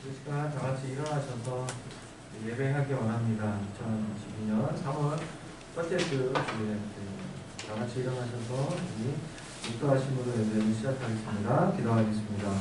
이 시간 다 같이 일어나셔서 예배하기 원합니다. 2022년 3월 첫째 주 주일에 다 같이 일어나셔서 인도하심으로 예배를 시작하겠습니다. 기도하겠습니다.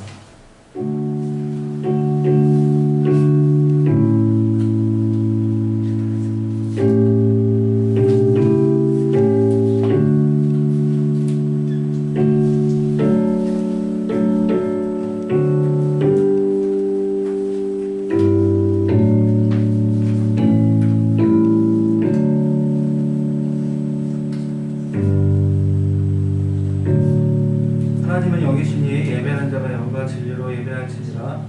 하나님은 영이시니 예배하는 자가 영과 진리로 예배할지니라.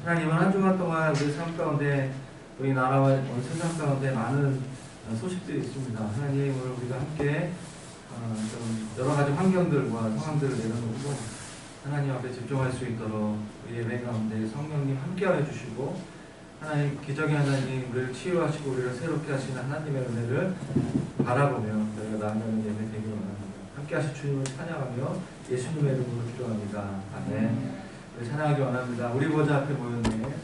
하나님은 한 주간 동안 우리 삶 가운데 우리 나라와 세상 가운데 많은 소식들이 있습니다. 하나님을 우리가 함께 좀 여러 가지 환경들과 상황들을 내려놓고 하나님 앞에 집중할 수 있도록 우리 예배 가운데 성령님 함께하여 주시고 하나님 기적의 하나님 우리를 치유하시고 우리를 새롭게 하시는 하나님의 은혜를 바라보며 저희가 나아가는 예배 되기를 원합니다. 함께 하실 주님을 찬양하며 예수님의 이름으로 기도합니다. 아멘. 우리 찬양하기 원합니다. 우리 보좌 앞에 모였네. 찬양하겠습니다.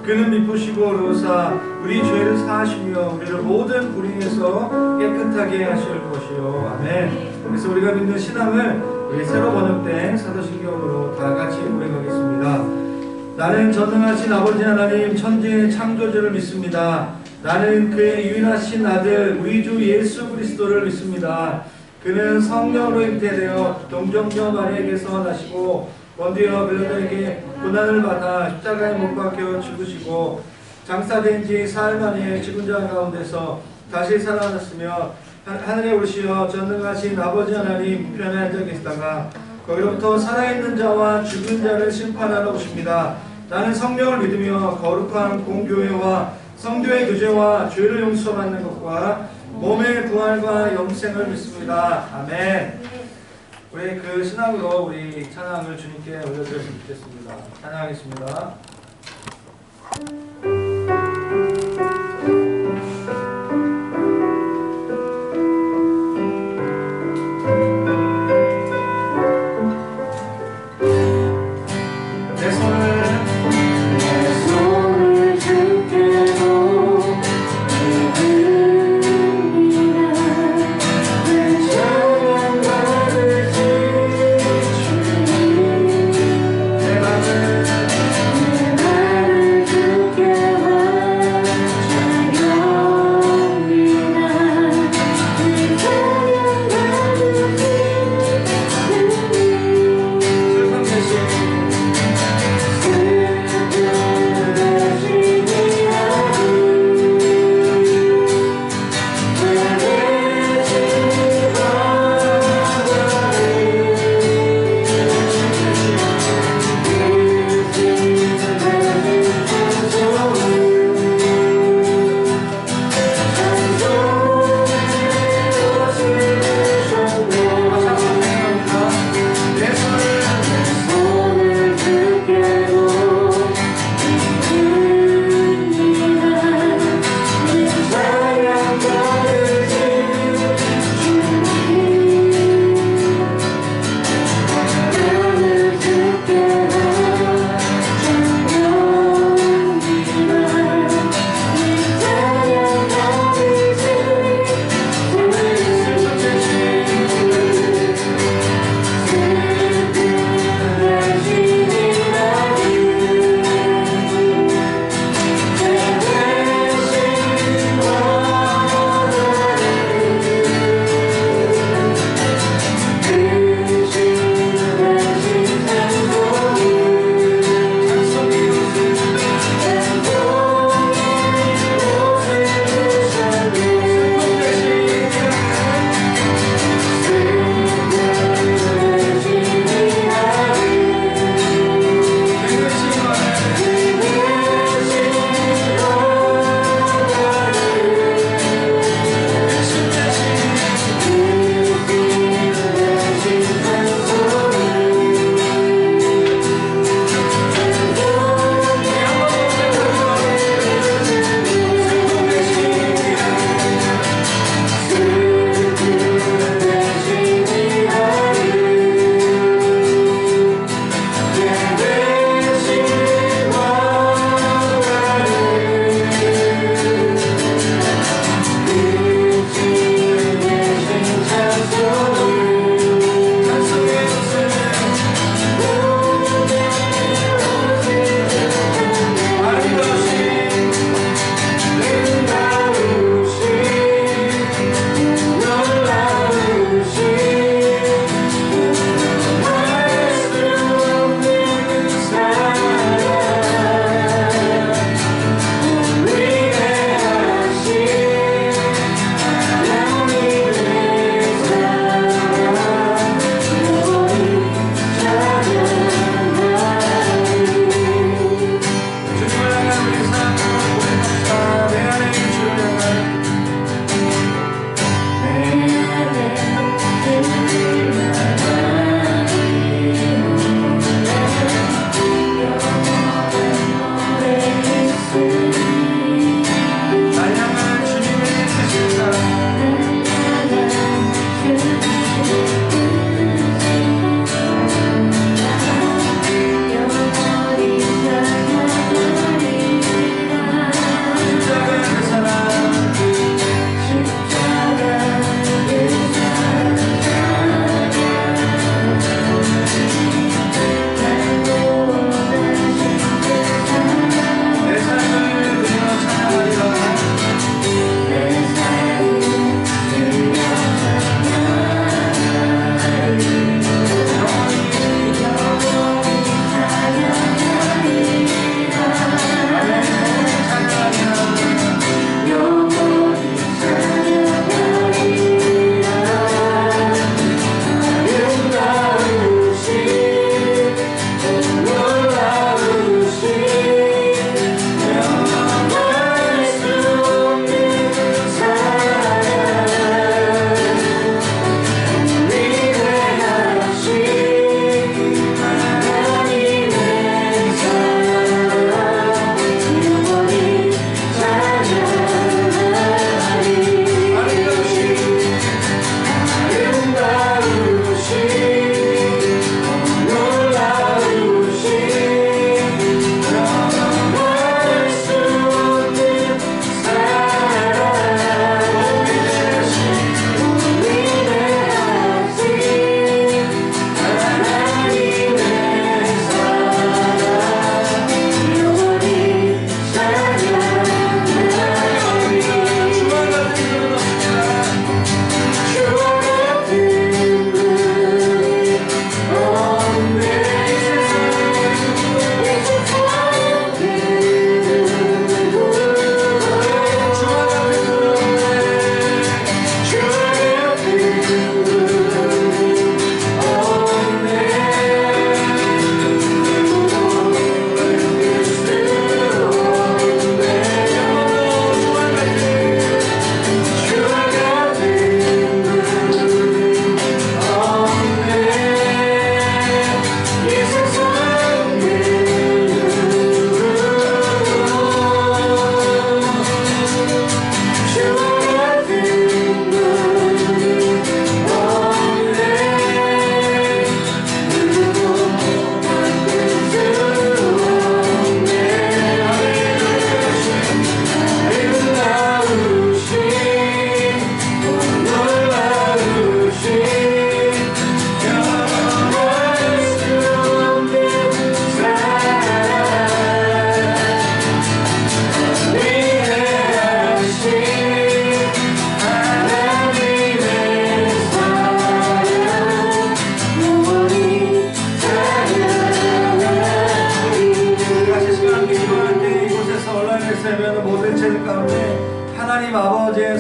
그는 미쁘시고 의로사 우리 죄를 사하시며 우리를 모든 불의에서 깨끗하게 하실 것이요. 아멘. 그래서 우리가 믿는 신앙을 우리 새로 번역된 사도신경으로 다 같이 고백하겠습니다. 나는 전능하신 아버지 하나님 천지의 창조주를 믿습니다. 나는 그의 유일하신 아들 우리 주 예수 그리스도를 믿습니다. 그는 성령으로 잉태되어 동정녀 마리아에게서 나시고 원디어 빌라들에게 고난을 받아 십자가에 못 박혀 죽으시고 장사된 지 사흘 만에 죽은 자 가운데서 다시 살아났으며 하늘에 오르시어 전능하신 아버지 하나님 우편에 앉아 계시다가 거기로부터 살아있는 자와 죽은 자를 심판하러 오십니다. 나는 성령을 믿으며 거룩한 공교회와 성도의 교제와 죄를 용서받는 것과 몸의 부활과 영생을 믿습니다. 아멘. 우리 그 신앙으로 우리 찬양을 주님께 올려드렸으면 좋겠습니다. 찬양하겠습니다. 주께로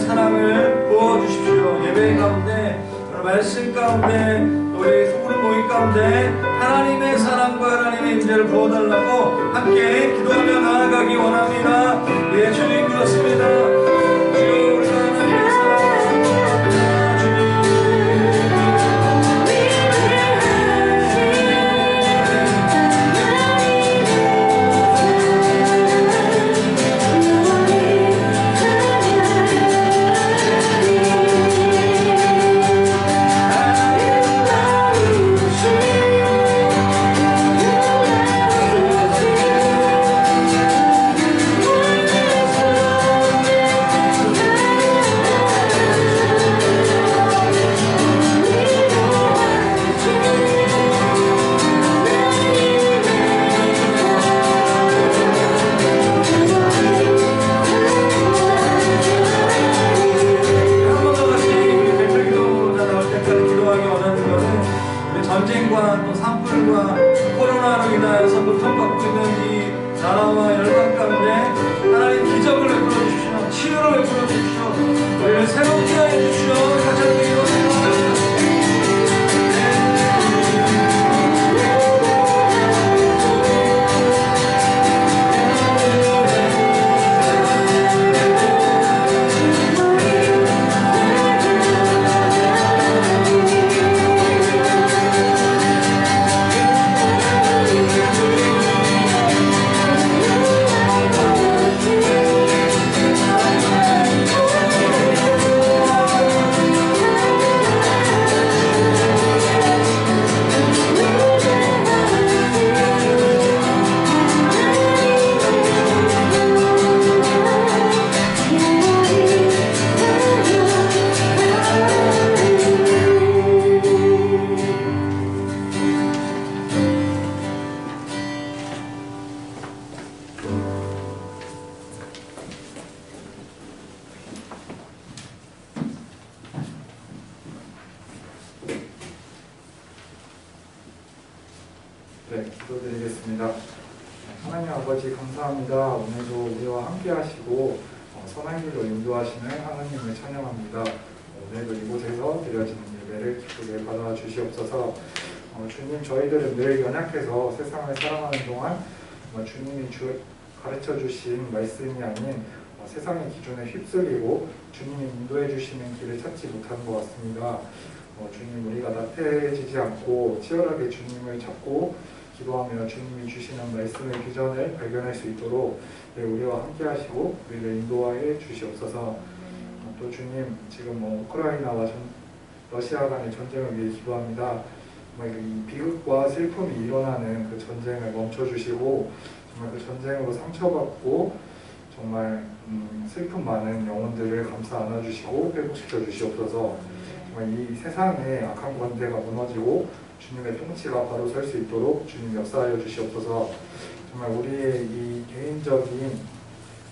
사랑을 부어주십시오. 예배 가운데, 말씀 가운데, 우리 소그룹 모임 가운데 하나님의 사랑과 하나님의 임재를 부어달라고 함께 기도하며 나아가기 원합니다. 예, 주님 그렇습니다. 주여 우리가 하나님의 사랑을 부어달랍니다. 주님. 전쟁과 또 산불과 코로나로 인하여서 고통받고 있는 이 나라와 열방 가운데 하나님 기적을 베풀어 주시오. 치유를 베풀어 주시오. 우리를 새롭게 해 주시오. 같이 함께 기도합니다. 네, 기도드리겠습니다. 하나님 아버지 감사합니다. 오늘도 우리와 함께 하시고 선한 길로 인도하시는 하나님을 찬양합니다. 오늘도 이곳에서 드려지는 예배를 기쁘게 받아 주시옵소서. 주님, 저희들은 늘 연약해서 세상을 살아가는 동안 주님이 가르쳐 주신 말씀이 아닌 세상의 기준에 휩쓸리고 주님이 인도해 주시는 길을 찾지 못하는 것 같습니다. 주님, 우리가 나태해지지 않고 치열하게 주님을 찾고 기도하며 주님이 주시는 말씀의 비전을 발견할 수 있도록 우리와 함께 하시고 우리를 인도하여 주시옵소서. 또 주님, 지금 우크라이나와 러시아 간의 전쟁을 위해 기도합니다. 정말 이 비극과 슬픔이 일어나는 그 전쟁을 멈춰주시고 정말 그 전쟁으로 상처받고 정말 슬픔 많은 영혼들을 감싸 안아주시고 회복시켜 주시옵소서. 정말 이 세상의 악한 권세가 무너지고 주님의 통치가 바로 설 수 있도록 주님 역사하여 주시옵소서. 정말 우리의 이 개인적인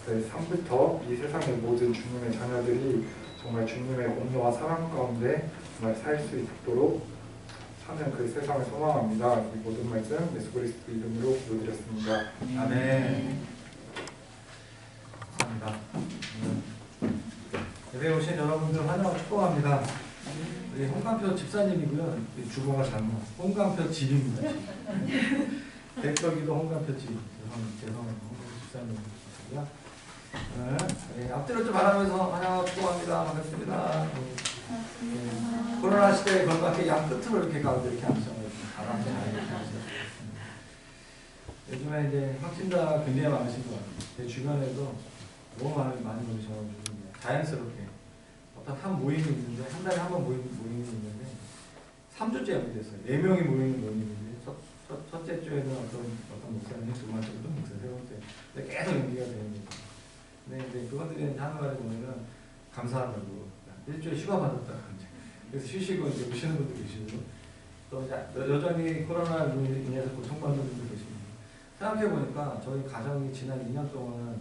그 삶부터 이 세상의 모든 주님의 자녀들이 정말 주님의 공로와 사랑 가운데 정말 살 수 있도록 사는 그 세상을 소망합니다. 이 모든 말씀 예수 그리스도 이름으로 기도드렸습니다. 아멘. 감사합니다. 예배에 오신 여러분들 환영을 축복합니다. 우리 홍감표 집사님이고요. 주거가 잘못. 홍감표 집입니다. 대표기도 홍감표 집. 죄송합니다. 집사님이고요. 네, 앞뒤로 좀 바라면서 환영을 축복합니다. 반갑습니다. 네, 코로나 시대에 걸맞게 양 끝으로 이렇게 가운데 이렇게 앉으셔서 바람 좀 이렇게 앉으셔서. 요즘에 이제 확진자가 굉장히 많으신 것 같아요. 제 주변에도 너무 많이 오셔가지고 자연스럽게 어떤 한 모임이 있는데 한 달에 한 번 모임이 있는데 3주째 연기됐어요. 4명이 모이는 모임인데 첫째 주에는 어떤 목사님, 두 번째 또 목사, 세 번째 근데 계속 연기가 되는 거예요. 근데 그것들이 하는 말을 보면은 감사하다고 일주일 휴가 받았다고 그래서 쉬시고 이제 오시는 분도 계시고 또 여전히 코로나로 인해서 고통받는 분도 계시고 생각해 보니까 저희 가정이 지난 2년 동안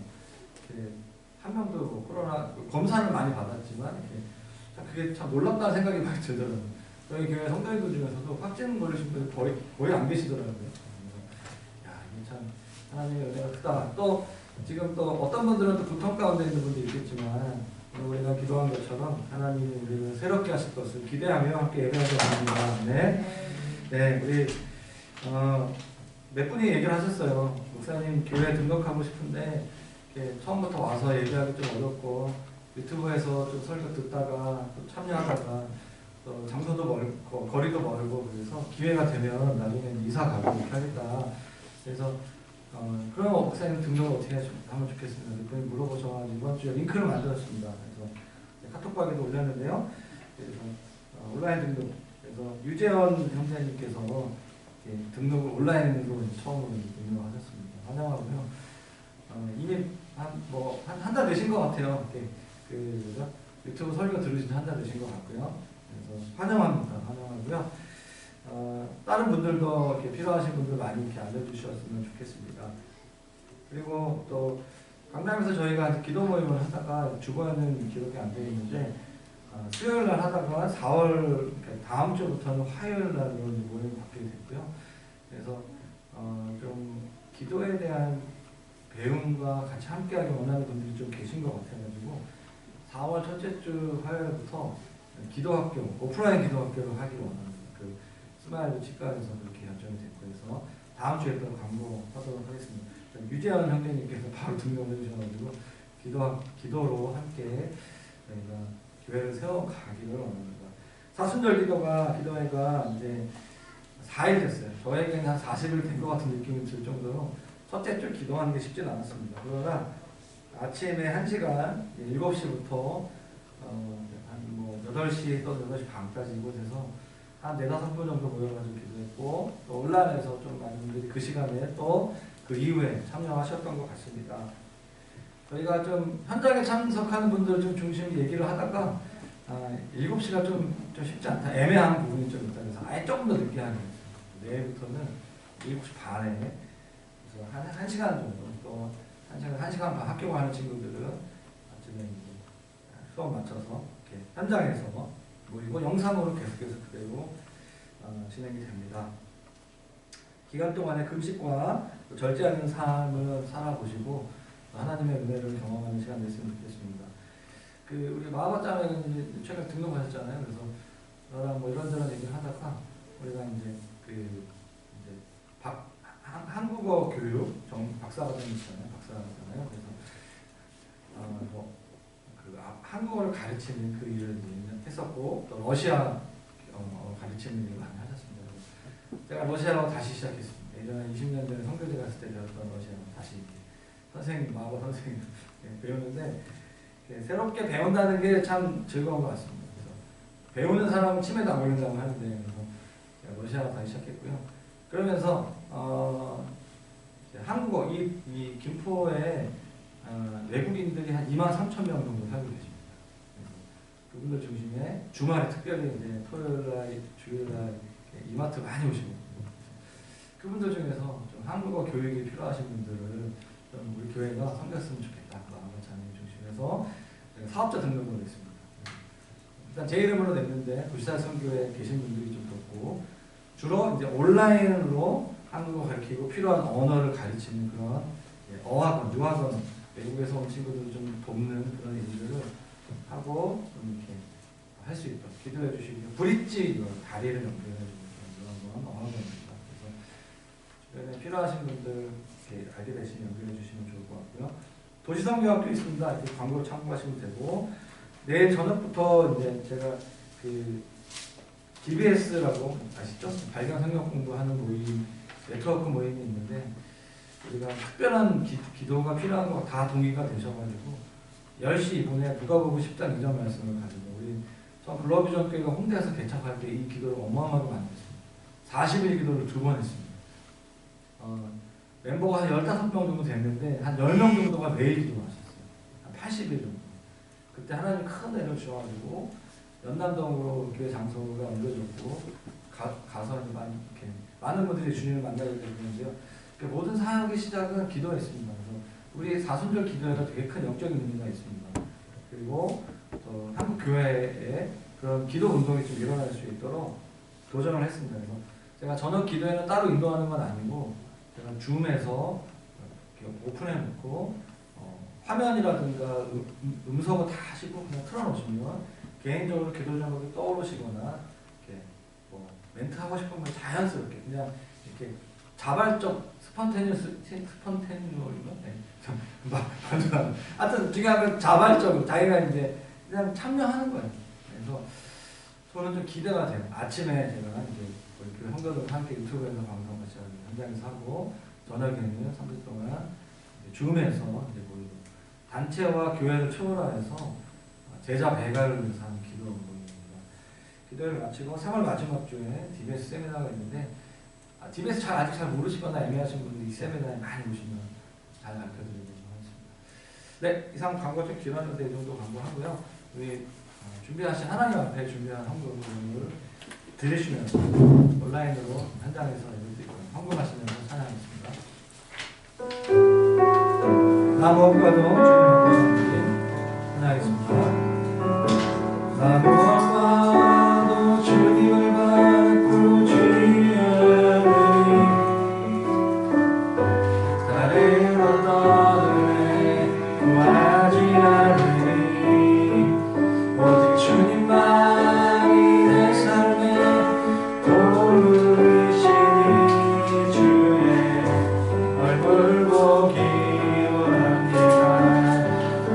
한 명도 뭐 코로나 검사를 많이 받았지만 그게 참 놀랍다는 생각이 많이 들더라고요. 저희 교회 성도님들 중에서도 확진 걸리신 분들 거의 안 계시더라고요. 야, 이게 참 하나님의 은혜가 크다. 또 지금 또 어떤 분들은 또 고통 가운데 있는 분도 있겠지만 오늘 우리가 기도한 것처럼 하나님이 우리를 새롭게 하실 것을 기대하며 함께 예배하자 합니다. 네. 네, 우리 몇 분이 얘기를 하셨어요. 목사님 교회 등록하고 싶은데 처음부터 와서 얘기하기 좀 어렵고 유튜브에서 좀 설교 듣다가 또 참여하다가 또 장소도 멀고 거리도 멀고 그래서 기회가 되면 나중에 이사 가고 이렇게 하겠다. 그래서 그럼 목사님 등록을 어떻게 하면 좋겠습니다. 몇 분이 물어보셔가지고 이번 주에 링크를 만들었습니다. 그래서 카톡방에도 올렸는데요. 그래서 온라인 등록. 그래서 유재원 형제님께서 등록을 온라인으로 처음으로 등록하셨습니다. 환영하고요. 이미 한 달 되신 것 같아요. 그죠? 유튜브 설교 들으신 지 한 달 되신 것 같고요. 그래서 환영합니다. 환영하고요. 다른 분들도 이렇게 필요하신 분들 많이 이렇게 알려주셨으면 좋겠습니다. 그리고 또 강남에서 저희가 기도 모임을 하다가 주보에는 기록이 안 되어 있는데 수요일 날 하다가 4월 다음 주부터는 화요일 날로 모임이 바뀌게 됐고요. 그래서 좀 기도에 대한 배움과 같이 함께하기 원하는 분들이 좀 계신 것 같아가지고 4월 첫째 주 화요일부터 기도학교, 오프라인 기도학교를 하기로 원합니다. 그 스마일 치과에서 그렇게 결정이 됐고 해서 다음 주에 또 광고하도록 하겠습니다. 유재현 형제님께서 바로 등록해 주셔가지고 기도로 함께 저희가 교회를 세워가기를 원합니다. 사순절 기도회가 이제 4일 됐어요. 저에게는 한 40일 된 것 같은 느낌이 들 정도로 첫째 주 기도하는 게 쉽지는 않았습니다. 그러나 아침에 1시간 7시부터 한 8시 또 8시 반까지 이곳에서 한 4-5분 정도 모여가지고 기도했고 또 온라인에서 좀 많은 분들이 그 시간에 또 그 이후에 참여하셨던 것 같습니다. 저희가 좀 현장에 참석하는 분들 좀 중심으로 얘기를 하다가 7시가 좀 쉽지 않다. 애매한 부분이 좀 있다. 그래서 아예 조금 더 늦게 하는 거죠. 내일부터는 7시 반에 그래서 한 1시간 정도 또 1시간 반 학교 가는 친구들은 아침에 이제 수업 맞춰서 이렇게 현장에서 모이고 영상으로 계속해서 그대로 진행이 됩니다. 기간 동안에 금식과 절제하는 삶을 살아보시고 하나님의 은혜를 경험하는 시간 됐으면 좋겠습니다. 우리 마하바자매는 최근 등록하셨잖아요. 그래서 저랑 이런저런 얘기를 하다가 우리가 이제 한국어 교육 박사과정이시잖아요. 박사잖아요. 그래서 한국어를 가르치는 그 일을 했었고 또 러시아 가르치는 일을 많이 하셨습니다. 제가 러시아어 다시 시작했습니다. 예전에 20년 전에 선교제 갔을 때 배웠던 러시아어 다시 선생님, 마하바 선생님 배우는데 새롭게 배운다는 게 참 즐거운 것 같습니다. 그래서 배우는 사람은 치매도 안 걸린다고 하는데 그래서 러시아어 다시 시작했고요. 그러면서 한국어 이 김포에 외국인들이 한 23,000명 정도 살고 계십니다. 그분들 중심에 주말에 특별히 이제 토요일날, 주일날 이마트 많이 오시고 그분들 중에서 좀 한국어 교육이 필요하신 분들을 좀 우리 교회가 섬겼으면 좋겠다. 마하바자매 중심에서 사업자 등록을 했습니다. 일단 제 이름으로 냈는데 도시사 선교에 계신 분들이 좀 덥고 주로 이제 온라인으로 한국어 가르치고 필요한 언어를 가르치는 그런 어학원, 유학원 외국에서 온 친구들을 좀 돕는 그런 일들을 하고 좀 이렇게 할 수 있도록 기도해 주시고 브릿지 다리를 연결해 주는 그런 어학원입니다. 그래서 주변에 필요하신 분들 이렇게 알게 되시면 연결해 주시면 좋을 것 같고요. 도시성교학도 있습니다. 이렇게 광고를 참고하시면 되고 내일 저녁부터 이제 제가 DBS라고 아시죠? 발견 성경 공부하는 모임, 네트워크 모임이 있는데 우리가 특별한 기도가 필요한 거 다 동의가 되셔가지고 10시 이분에 누가복음 10장 2절 말씀을 가지고 우리 저 글로비전 교회가 홍대에서 개척할 때 이 기도를 어마어마하게 많이 했습니다. 40일 기도를 2번 했습니다. 멤버가 한 15명 정도 됐는데 한 10명 정도가 매일 기도하셨어요. 한 80일 정도. 그때 하나님 큰 은혜를 주셔가지고 연남동으로 교회 장소가 옮겨졌고 가서 이렇게 많은 분들이 주님을 만나게 되는데요. 모든 사역의 시작은 기도였습니다. 그래서 우리 사순절 기도회가 되게 큰 영적인 의미가 있습니다. 그리고 또 한국 교회에 그런 기도 운동이 좀 일어날 수 있도록 도전을 했습니다. 그래서 제가 저녁 기도회는 따로 인도하는 건 아니고 제가 줌에서 이렇게 오픈해 놓고 화면이라든가 음성을 다 하시고 그냥 틀어놓으시면 개인적으로 기도 제목이 떠오르시거나 이렇게 뭐 멘트 하고 싶은 걸 자연스럽게 그냥 이렇게 자발적 스펀테니얼인가? 네. 하여튼 중요한 건 자발적으로 자기가 이제 그냥 참여하는 거예요. 그래서 저는 좀 기대가 돼요. 아침에 제가 이제 그 형제들과 함께 유튜브에서 방송 같이 현장에서 하고 저녁에는 3주 동안 줌에서 이제 모이고 단체와 교회를 초월해서 제자 배가를 위해서 하는 기도 모임입니다. 기도를 마치고 3월 마지막 주에 DBS 세미나가 있는데 DBS 아직 잘 모르시거나 애매하신 분들 이 세미나에 많이 오시면 잘 가르쳐드리도록 하겠습니다. 네, 이상 광고 좀 길었는데 이 정도 광고하고요. 우리 준비하신 하나님 앞에 준비한 헌금을 드리시면서 온라인으로 현장에서 헌금하시면서 찬양하겠습니다. 나무업과도 주님을 찬양하겠습니다. 나무업과도 주님을 받고 주의하니 다른 어떤 구하지 않으니 오직 주님만이 내 삶의 도우시니 주의 얼굴 보기 원합니다.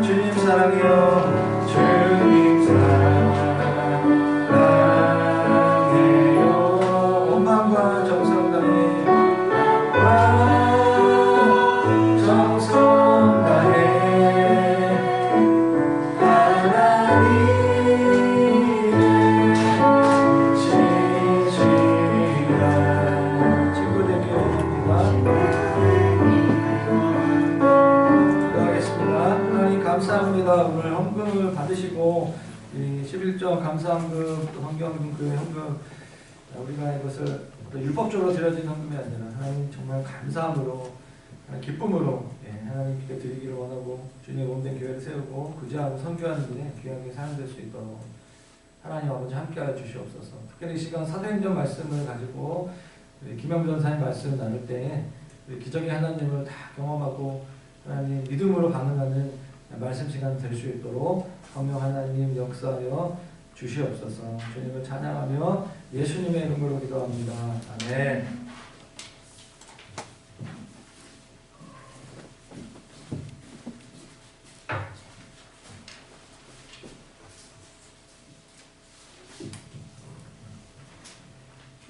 주님 사랑해요. 주님 사랑해요. 온 마음과 정성 다해 정성 다해 하나님을 지지라. 친구들께 기도하겠습니다. 하나님 감사합니다. 오늘 헌금을 받으시고 이 11조 감사헌금, 성경헌금, 그 헌금 우리가 이것을 율법적으로 드려진 헌금이 아니라 하나님 정말 감사함으로 기쁨으로 하나님께 드리기를 원하고 주님의 몸된 교회를 세우고 구제하고 선교하는 일에 귀하게 사용될 수 있도록 하나님 아버지 함께하여 주시옵소서. 특별히 이 시간 사도행전 말씀을 가지고 김영주 전사님 말씀을 나눌 때 기적의 하나님을 다 경험하고 하나님 믿음으로 반응하는 말씀 시간 될 수 있도록 성령 하나님 역사하여 주시옵소서. 주님을 찬양하며 예수님의 이름으로 기도합니다. 아멘.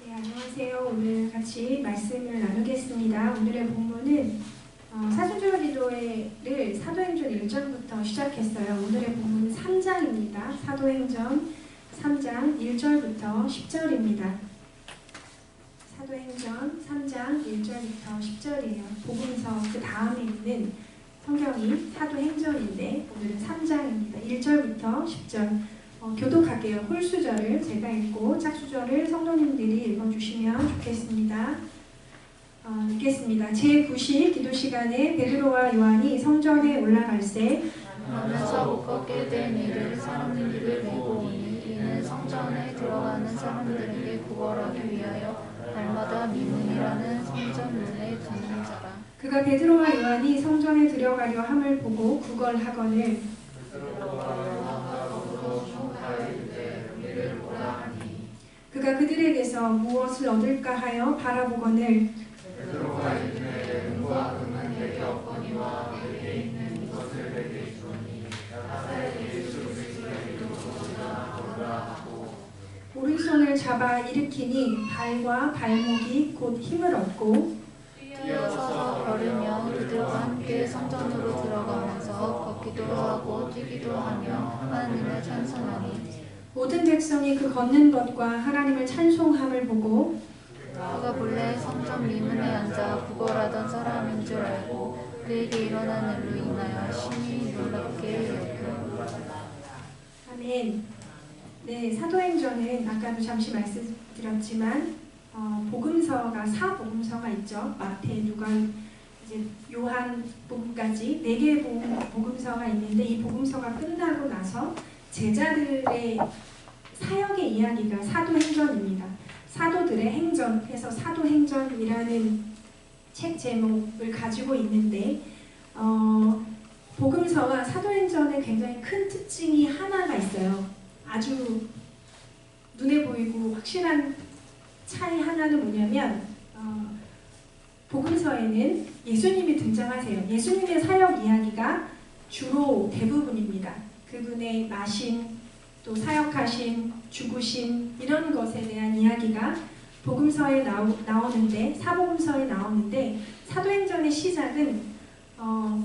네, 안녕하세요. 오늘 같이 말씀을 나누겠습니다. 오늘의 본문은 사순절 기도회를 사도행전 1절부터 시작했어요. 오늘의 본문은 3장입니다. 사도행전 3장 1절부터 10절입니다. 사도행전 3장 1절부터 10절이에요. 복음서 그 다음에 있는 성경이 사도행전인데 오늘은 3장입니다. 1절부터 10절. 교독할게요. 홀수절을 제가 읽고 짝수절을 성도님들이 읽어주시면 좋겠습니다. 읽겠습니다. 제9시 기도 시간에 베드로와 요한이 성전에 올라갈새 하면서 못 걷게 된 이를 사람들이 보고 오니 이는 성전에 들어가는 사람들에게 구걸하기 위하여 날마다 미문이라는 성전 문에 두는 자라. 그가 베드로와 요한이 성전에 들어가려 함을 보고 구걸하거늘 그가 그들에게서 무엇을 얻을까 하여 바라보거늘 오른손을 잡아 일으키니 발과 발목이 곧 힘을 얻고 뛰어서서 걸으며 그들과 함께 성전으로 들어가면서 걷기도 하고 뛰기도 하며 하나님을 찬송하니 모든 백성이 그 걷는 것과 하나님을 찬송함을 보고 그가 본래 성전 미문에 앉아 구걸하던 사람인 줄 알고 그에게 일어난 일로 인하여 심히 놀랍게 여겨. 아멘. 네, 사도행전은 아까도 잠시 말씀드렸지만 복음서가 4복음서가 있죠. 마태, 누가, 이제 요한 복음까지 4개의 복음서가 있는데 이 복음서가 끝나고 나서 제자들의 사역의 이야기가 사도행전입니다. 사도들의 행전해서 사도행전이라는 책 제목을 가지고 있는데 복음서와 사도행전의 굉장히 큰 특징이 하나가 있어요. 아주 눈에 보이고 확실한 차이 하나는 뭐냐면 복음서에는 예수님이 등장하세요. 예수님의 사역 이야기가 주로 대부분입니다. 그분의 마심, 또 사역하심, 죽으심 이런 것에 대한 이야기가 복음서에 나오는데 사복음서에 나오는데 사도행전의 시작은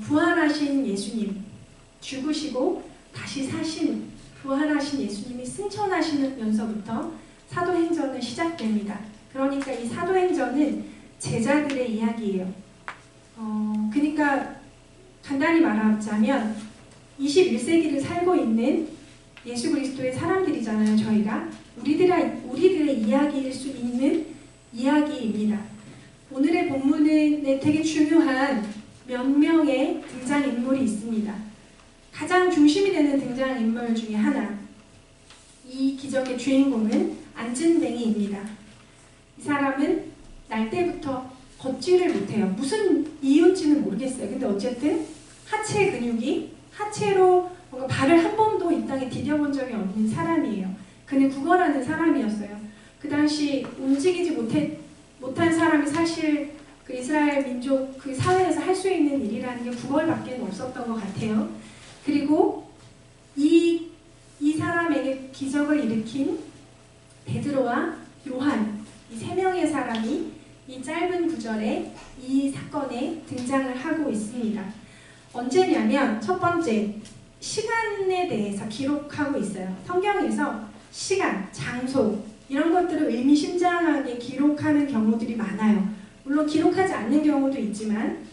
부활하신 예수님, 죽으시고 다시 사신 부활하신 예수님이 승천하시면서부터 사도행전은 시작됩니다. 그러니까 이 사도행전은 제자들의 이야기예요. 그러니까 간단히 말하자면 21세기를 살고 있는 예수 그리스도의 사람들이잖아요. 저희가 우리들의 이야기일 수 있는 이야기입니다. 오늘의 본문에 되게 중요한 몇 명의 등장인물이 있습니다. 가장 중심이 되는 등장인물 중에 하나, 이 기적의 주인공은 안진뱅이입니다. 이 사람은 날 때부터 걷지를 못해요. 무슨 이유인지는 모르겠어요. 근데 어쨌든 하체 근육이 하체로 뭔가 발을 한 번도 이 땅에 디뎌본 적이 없는 사람이에요. 그는 구걸하는 사람이었어요. 그 당시 움직이지 못한 사람이 사실 그 이스라엘 민족 그 사회에서 할 수 있는 일이라는 게 구걸밖에 없었던 것 같아요. 그리고 이 사람에게 기적을 일으킨 베드로와 요한 이 세 명의 사람이 이 짧은 구절에 이 사건에 등장을 하고 있습니다. 언제냐면 첫 번째, 시간에 대해서 기록하고 있어요. 성경에서 시간, 장소 이런 것들을 의미심장하게 기록하는 경우들이 많아요. 물론 기록하지 않는 경우도 있지만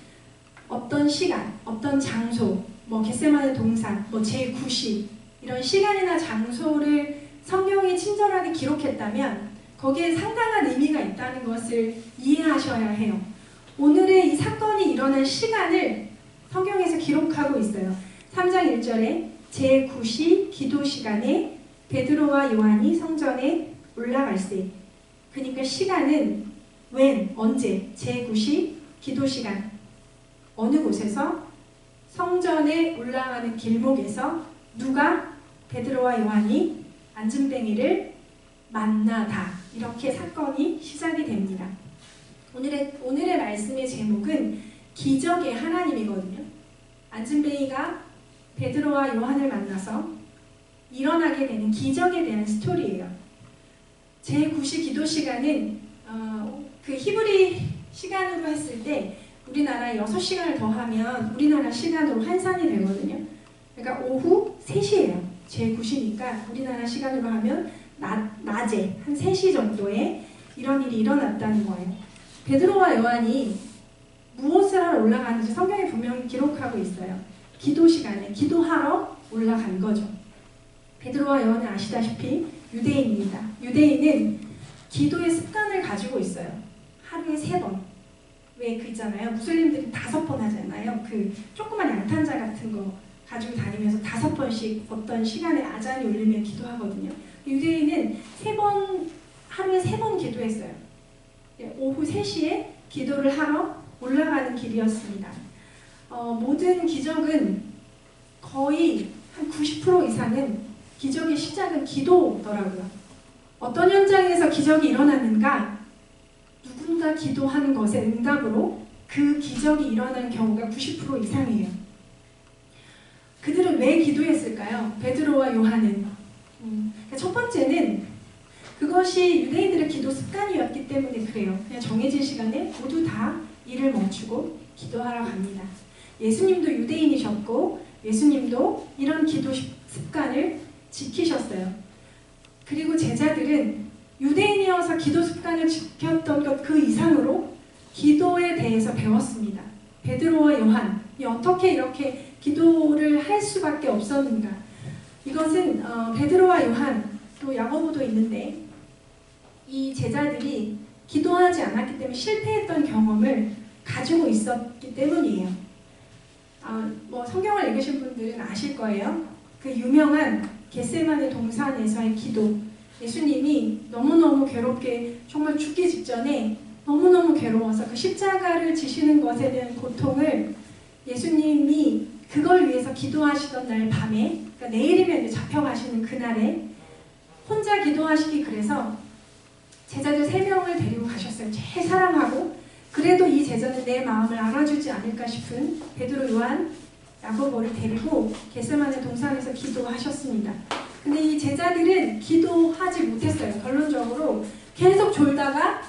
어떤 시간, 어떤 장소, 뭐 겟세마네 동산, 뭐 제9시 이런 시간이나 장소를 성경이 친절하게 기록했다면 거기에 상당한 의미가 있다는 것을 이해하셔야 해요. 오늘의 이 사건이 일어난 시간을 성경에서 기록하고 있어요. 3장 1절에 제9시 기도 시간에 베드로와 요한이 성전에 올라갈세. 그러니까 시간은 when, 언제, 제9시 기도 시간 어느 곳에서 성전에 올라가는 길목에서 누가 베드로와 요한이 안진뱅이를 만나다 이렇게 사건이 시작이 됩니다. 오늘의 말씀의 제목은 기적의 하나님이거든요. 안진뱅이가 베드로와 요한을 만나서 일어나게 되는 기적에 대한 스토리예요. 제9시 기도 시간은 그 히브리 시간으로 했을 때 우리나라 6시간을 더하면 우리나라 시간으로 환산이 되거든요. 그러니까 오후 3시예요. 제9시니까 우리나라 시간으로 하면 낮에 한 3시 정도에 이런 일이 일어났다는 거예요. 베드로와 요한이 무엇을 하러 올라가는지 성경에 분명히 기록하고 있어요. 기도 시간에 기도하러 올라간 거죠. 베드로와 요한은 아시다시피 유대인입니다. 유대인은 기도의 습관을 가지고 있어요. 하루에 3번. 왜 그 있잖아요. 무슬림들이 5번 하잖아요. 그 조그만 양탄자 같은 거 가지고 다니면서 5번씩 어떤 시간에 아잔이 울리면 기도하거든요. 유대인은 하루에 3번 기도했어요. 오후 3시에 기도를 하러 올라가는 길이었습니다. 모든 기적은 거의 한 90% 이상은 기적의 시작은 기도더라고요. 어떤 현장에서 기적이 일어났는가? 누군가 기도하는 것의 응답으로 그 기적이 일어나는 경우가 90% 이상이에요. 그들은 왜 기도했을까요? 베드로와 요한은. 첫 번째는 그것이 유대인들의 기도 습관이었기 때문에 그래요. 그냥 정해진 시간에 모두 다 일을 멈추고 기도하러 갑니다. 예수님도 유대인이셨고 예수님도 이런 기도 습관을 지키셨어요. 그리고 제자들은 유대인이어서 기도 습관을 지켰던 것 그 이상으로 기도에 대해서 배웠습니다. 베드로와 요한이 어떻게 이렇게 기도를 할 수밖에 없었는가. 이것은 베드로와 요한 또 야고보도 있는데 이 제자들이 기도하지 않았기 때문에 실패했던 경험을 가지고 있었기 때문이에요. 뭐 성경을 읽으신 분들은 아실 거예요. 그 유명한 겟세마네 동산에서의 기도. 예수님이 너무너무 괴롭게 정말 죽기 직전에 너무너무 괴로워서 그 십자가를 지시는 것에 대한 고통을 예수님이 그걸 위해서 기도하시던 날 밤에, 그러니까 내일이면 이제 잡혀가시는 그날에 혼자 기도하시기 그래서 제자들 3명을 데리고 가셨어요. 제일 사랑하고 그래도 이 제자는 내 마음을 알아주지 않을까 싶은 베드로, 요한, 야고보를 데리고 겟세마네 동산에서 기도하셨습니다. 근데 이 제자들은 기도하지 못했어요. 결론적으로 계속 졸다가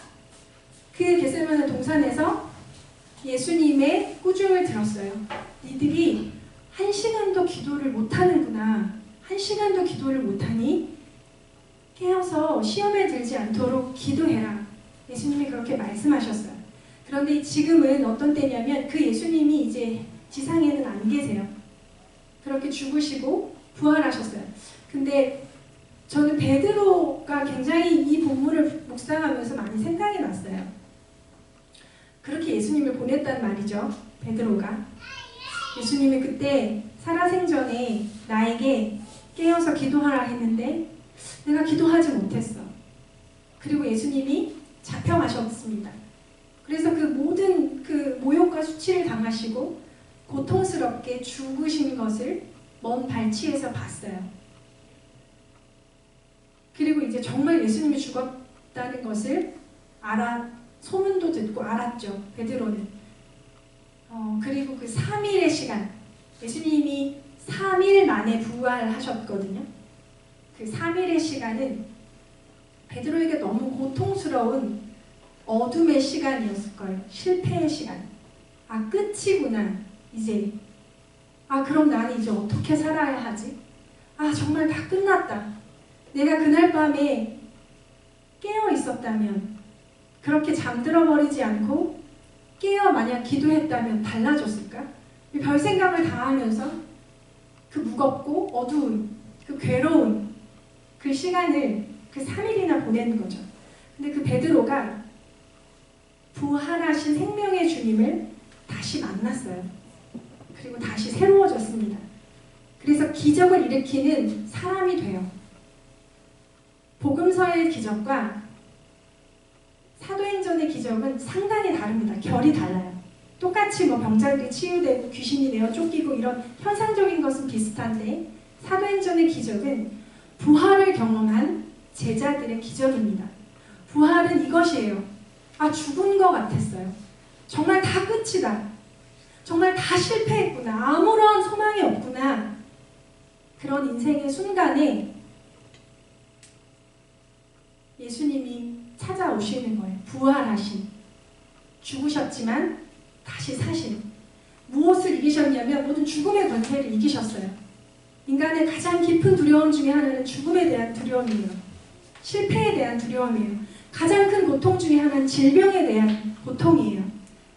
그 겟세마네 동산에서 예수님의 꾸중을 들었어요. 니들이 1시간도 기도를 못하는구나. 1시간도 기도를 못하니 깨어서 시험에 들지 않도록 기도해라. 예수님이 그렇게 말씀하셨어요. 그런데 지금은 어떤 때냐면 그 예수님이 이제 지상에는 안 계세요. 그렇게 죽으시고 부활하셨어요. 근데 저는 베드로가 굉장히 이 본문을 묵상하면서 많이 생각이 났어요. 그렇게 예수님을 보냈단 말이죠. 베드로가. 예수님이 그때 살아생전에 나에게 깨어서 기도하라 했는데 내가 기도하지 못했어. 그리고 예수님이 잡혀가셨습니다. 그래서 그 모든 그 모욕과 수치를 당하시고 고통스럽게 죽으신 것을 먼 발치에서 봤어요. 그리고 이제 정말 예수님이 죽었다는 것을 소문도 듣고 알았죠. 베드로는. 그리고 그 3일의 시간, 예수님이 3일 만에 부활하셨거든요. 그 3일의 시간은 베드로에게 너무 고통스러운 어둠의 시간이었을 거예요. 실패의 시간. 아, 끝이구나. 이제. 아, 그럼 나는 이제 어떻게 살아야 하지? 아, 정말 다 끝났다. 내가 그날 밤에 깨어 있었다면, 그렇게 잠들어 버리지 않고 깨어 만약 기도했다면 달라졌을까? 별 생각을 다 하면서 그 무겁고 어두운, 그 괴로운 그 시간을 그 3일이나 보내는 거죠. 근데 그 베드로가 부활하신 생명의 주님을 다시 만났어요. 그리고 다시 새로워졌습니다. 그래서 기적을 일으키는 사람이 돼요. 복음서의 기적과 사도행전의 기적은 상당히 다릅니다. 결이 달라요. 똑같이 뭐 병자들이 치유되고 귀신이 내어 쫓기고 이런 현상적인 것은 비슷한데 사도행전의 기적은 부활을 경험한 제자들의 기적입니다. 부활은 이것이에요. 아, 죽은 것 같았어요. 정말 다 끝이다. 정말 다 실패했구나. 아무런 소망이 없구나. 그런 인생의 순간에 예수님이 찾아오시는 거예요. 부활하신. 죽으셨지만 다시 사신. 무엇을 이기셨냐면 모든 죽음의 권세를 이기셨어요. 인간의 가장 깊은 두려움 중에 하나는 죽음에 대한 두려움이에요. 실패에 대한 두려움이에요. 가장 큰 고통 중에 하나는 질병에 대한 고통이에요.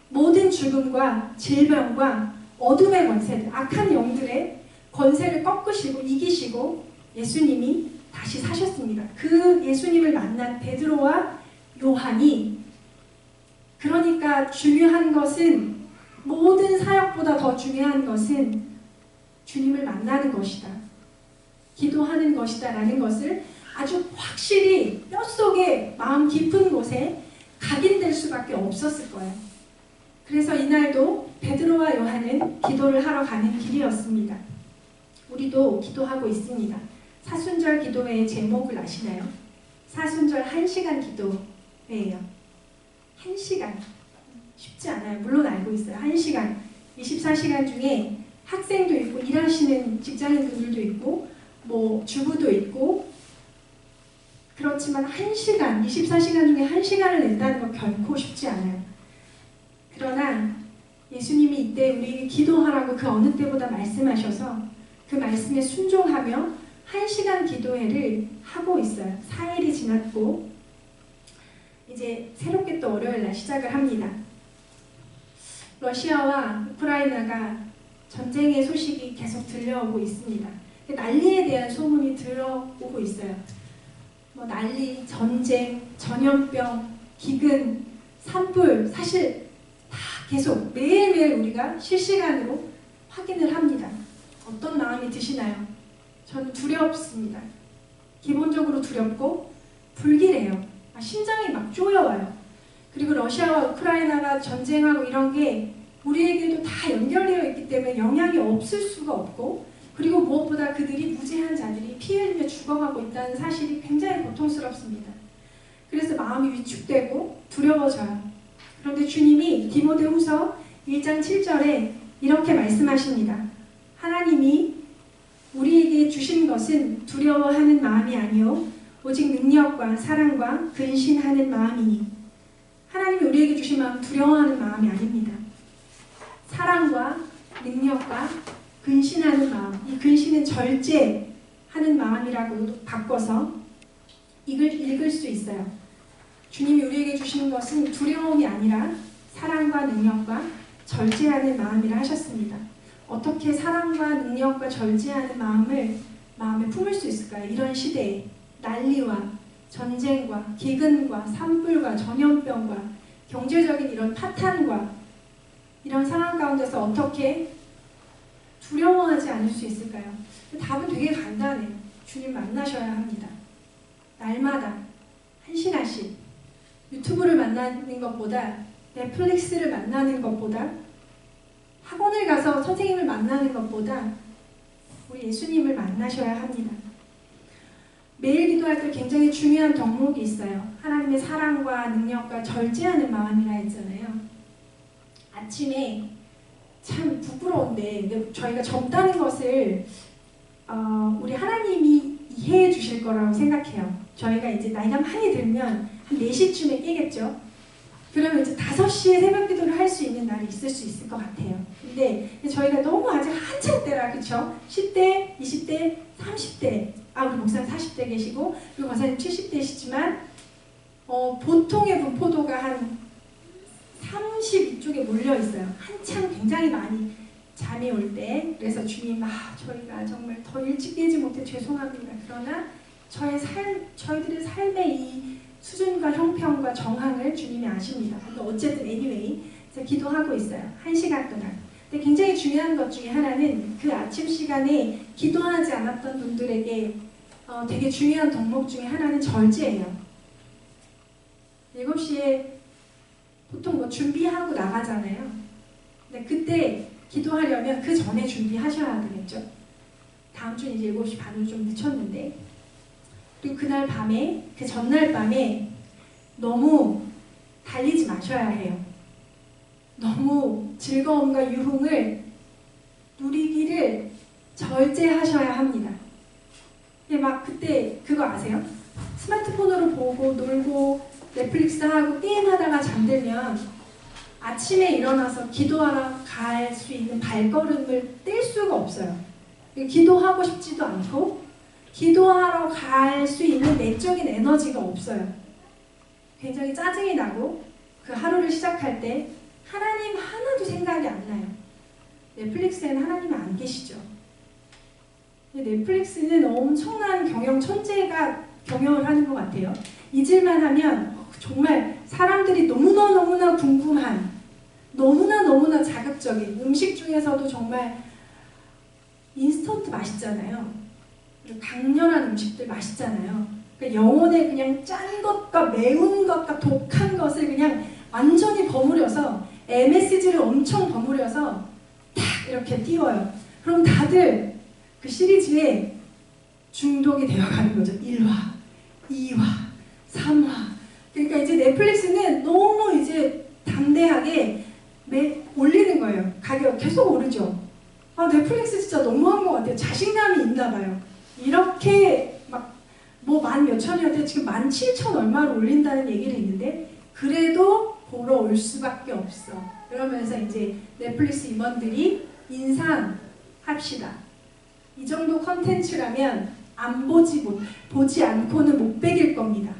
모든 죽음과 질병과 어둠의 권세들, 악한 영들의 권세를 꺾으시고 이기시고 예수님이 다시 사셨습니다. 그 예수님을 만난 베드로와 요한이, 그러니까 중요한 것은, 모든 사역보다 더 중요한 것은 주님을 만나는 것이다. 기도하는 것이다 라는 것을 아주 확실히 뼛속에 마음 깊은 곳에 각인될 수밖에 없었을 거예요. 그래서 이날도 베드로와 요한은 기도를 하러 가는 길이었습니다. 우리도 기도하고 있습니다. 사순절 기도회의 제목을 아시나요? 사순절 1시간 기도회예요. 1시간. 쉽지 않아요. 물론 알고 있어요. 1시간. 24시간 중에 학생도 있고 일하시는 직장인분들도 있고 뭐 주부도 있고, 그렇지만 1시간, 24시간 중에 1시간을 낸다는 건 결코 쉽지 않아요. 그러나 예수님이 이때 우리에게 기도하라고 그 어느 때보다 말씀하셔서 그 말씀에 순종하며 1시간 기도회를 하고 있어요. 4일이 지났고 이제 새롭게 또 월요일날 시작을 합니다. 러시아와 우크라이나가 전쟁의 소식이 계속 들려오고 있습니다. 난리에 대한 소문이 들어오고 있어요. 뭐 난리, 전쟁, 전염병, 기근, 산불, 사실 다 계속 매일매일 우리가 실시간으로 확인을 합니다. 어떤 마음이 드시나요? 저는 두렵습니다. 기본적으로 두렵고 불길해요. 심장이 막 쪼여와요. 그리고 러시아와 우크라이나가 전쟁하고 이런 게 우리에게도 다 연결되어 있기 때문에 영향이 없을 수가 없고, 그리고 무엇보다 그들이 무죄한 자들이 피 흘리며 죽어가고 있다는 사실이 굉장히 고통스럽습니다. 그래서 마음이 위축되고 두려워져요. 그런데 주님이 디모데후서 1장 7절에 이렇게 말씀하십니다. 하나님이 우리에게 주신 것은 두려워하는 마음이 아니요 오직 능력과 사랑과 근신하는 마음이니. 하나님이 우리에게 주신 마음은 두려워하는 마음이 아닙니다. 사랑과 능력과 근신하는 마음, 이 근신은 절제하는 마음이라고 바꿔서 읽을 수 있어요. 주님이 우리에게 주신 것은 두려움이 아니라 사랑과 능력과 절제하는 마음이라 하셨습니다. 어떻게 사랑과 능력과 절제하는 마음을 마음에 품을 수 있을까요? 이런 시대에 난리와 전쟁과 기근과 산불과 전염병과 경제적인 이런 파탄과 이런 상황 가운데서 어떻게 두려워하지 않을 수 있을까요? 답은 되게 간단해요. 주님 만나셔야 합니다. 날마다 1시간씩 유튜브를 만나는 것보다, 넷플릭스를 만나는 것보다, 학원을 가서 선생님을 만나는 것보다 우리 예수님을 만나셔야 합니다. 매일 기도할 때 굉장히 중요한 덕목이 있어요. 하나님의 사랑과 능력과 절제하는 마음이라 했잖아요. 아침에 참 부끄러운데 저희가 젊다는 것을 우리 하나님이 이해해 주실 거라고 생각해요. 저희가 이제 나이가 많이 들면 한 4시쯤에 깨겠죠. 그러면 이제 5시에 새벽 기도를 할 수 있는 날이 있을 수 있을 것 같아요. 근데 저희가 너무 아직 한참 때라, 그쵸? 10대, 20대, 30대, 우리 목사님 40대 계시고, 그리고 권사님 70대시지만, 보통의 분포도가 한 32쪽에 몰려 있어요. 한참 굉장히 많이 잠이 올 때. 그래서 주님, 저희가 정말 더 일찍 깨지 못해 죄송합니다. 그러나 저희들의 삶의 이 수준과 형편과 정황을 주님이 아십니다. 근데 어쨌든 anyway 제가 기도하고 있어요. 1시간 동안. 근데 굉장히 중요한 것 중에 하나는 그 아침 시간에 기도하지 않았던 분들에게 되게 중요한 덕목 중에 하나는 절제예요. 7시에 보통 뭐 준비하고 나가잖아요. 근데 그때 기도하려면 그 전에 준비하셔야 되겠죠. 다음 주는 이제 7시 반으로 좀 늦췄는데, 그리고 그날 밤에, 그 전날 밤에 너무 달리지 마셔야 해요. 너무 즐거움과 유흥을 누리기를 절제하셔야 합니다. 막 그때 그거 아세요? 스마트폰으로 보고 놀고 넷플릭스 하고 게임하다가 잠들면 아침에 일어나서 기도하러 갈 수 있는 발걸음을 뗄 수가 없어요. 기도하고 싶지도 않고 기도하러 갈 수 있는 내적인 에너지가 없어요. 굉장히 짜증이 나고 그 하루를 시작할 때 하나님 하나도 생각이 안 나요. 넷플릭스에는 하나님이 안 계시죠. 넷플릭스는 엄청난 경영 천재가 경영을 하는 것 같아요. 잊을만 하면 정말 사람들이 너무나 궁금한, 너무나 자극적인 음식 중에서도 정말 인스턴트 맛있잖아요. 강렬한 음식들 맛있잖아요. 그러니까 영혼에 그냥 짠 것과 매운 것과 독한 것을 그냥 완전히 버무려서 MSG를 엄청 버무려서 탁 이렇게 띄워요. 그럼 다들 그 시리즈에 중독이 되어가는 거죠. 1화, 2화, 3화. 그러니까 이제 넷플릭스는 너무 이제 담대하게 올리는 거예요. 가격 계속 오르죠. 넷플릭스 진짜 너무한 것 같아요. 자신감이 있나 봐요. 이렇게 막 뭐 10,000몇천이었대 지금 17,000 얼마를 올린다는 얘기를 있는데 그래도 보러 올 수밖에 없어. 그러면서 이제 넷플릭스 임원들이 인상합시다. 이 정도 컨텐츠라면 보지 않고는 못 베길 겁니다.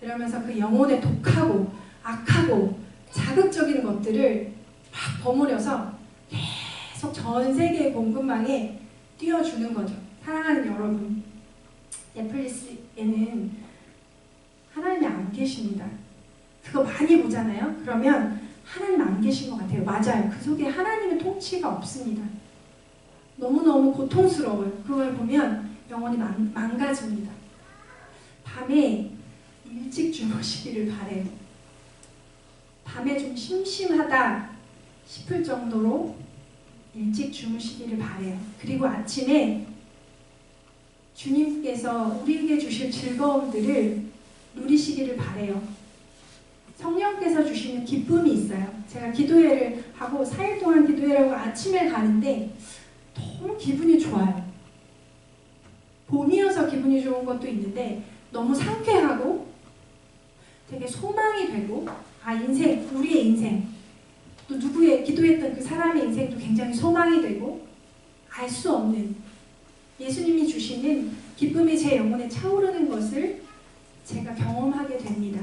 이러면서 그 영혼에 독하고 악하고 자극적인 것들을 막 버무려서 계속 전 세계 공급망에 띄워주는 거죠. 사랑하는 여러분, 넷플릭스에는 하나님이 안 계십니다. 그거 많이 보잖아요. 그러면 하나님 안 계신 것 같아요. 맞아요. 그 속에 하나님의 통치가 없습니다. 너무너무 고통스러워요. 그걸 보면 영혼이 망가집니다. 밤에 일찍 주무시기를 바래요. 밤에 좀 심심하다, 싶을 정도로 일찍 주무시기를 바래요. 그리고 아침에 주님께서 우리에게 주실 즐거움들을 누리시기를 바래요. 성령께서 주시는 기쁨이 있어요. 제가 기도회를 하고 4일 동안 기도회를 하고 아침에 가는데 너무 기분이 좋아요. 봄이어서 기분이 좋은 것도 있는데 너무 상쾌하고 되게 소망이 되고 인생, 우리의 인생 또 누구의 기도했던 그 사람의 인생도 굉장히 소망이 되고 알 수 없는 예수님이 주시는 기쁨이 제 영혼에 차오르는 것을 제가 경험하게 됩니다.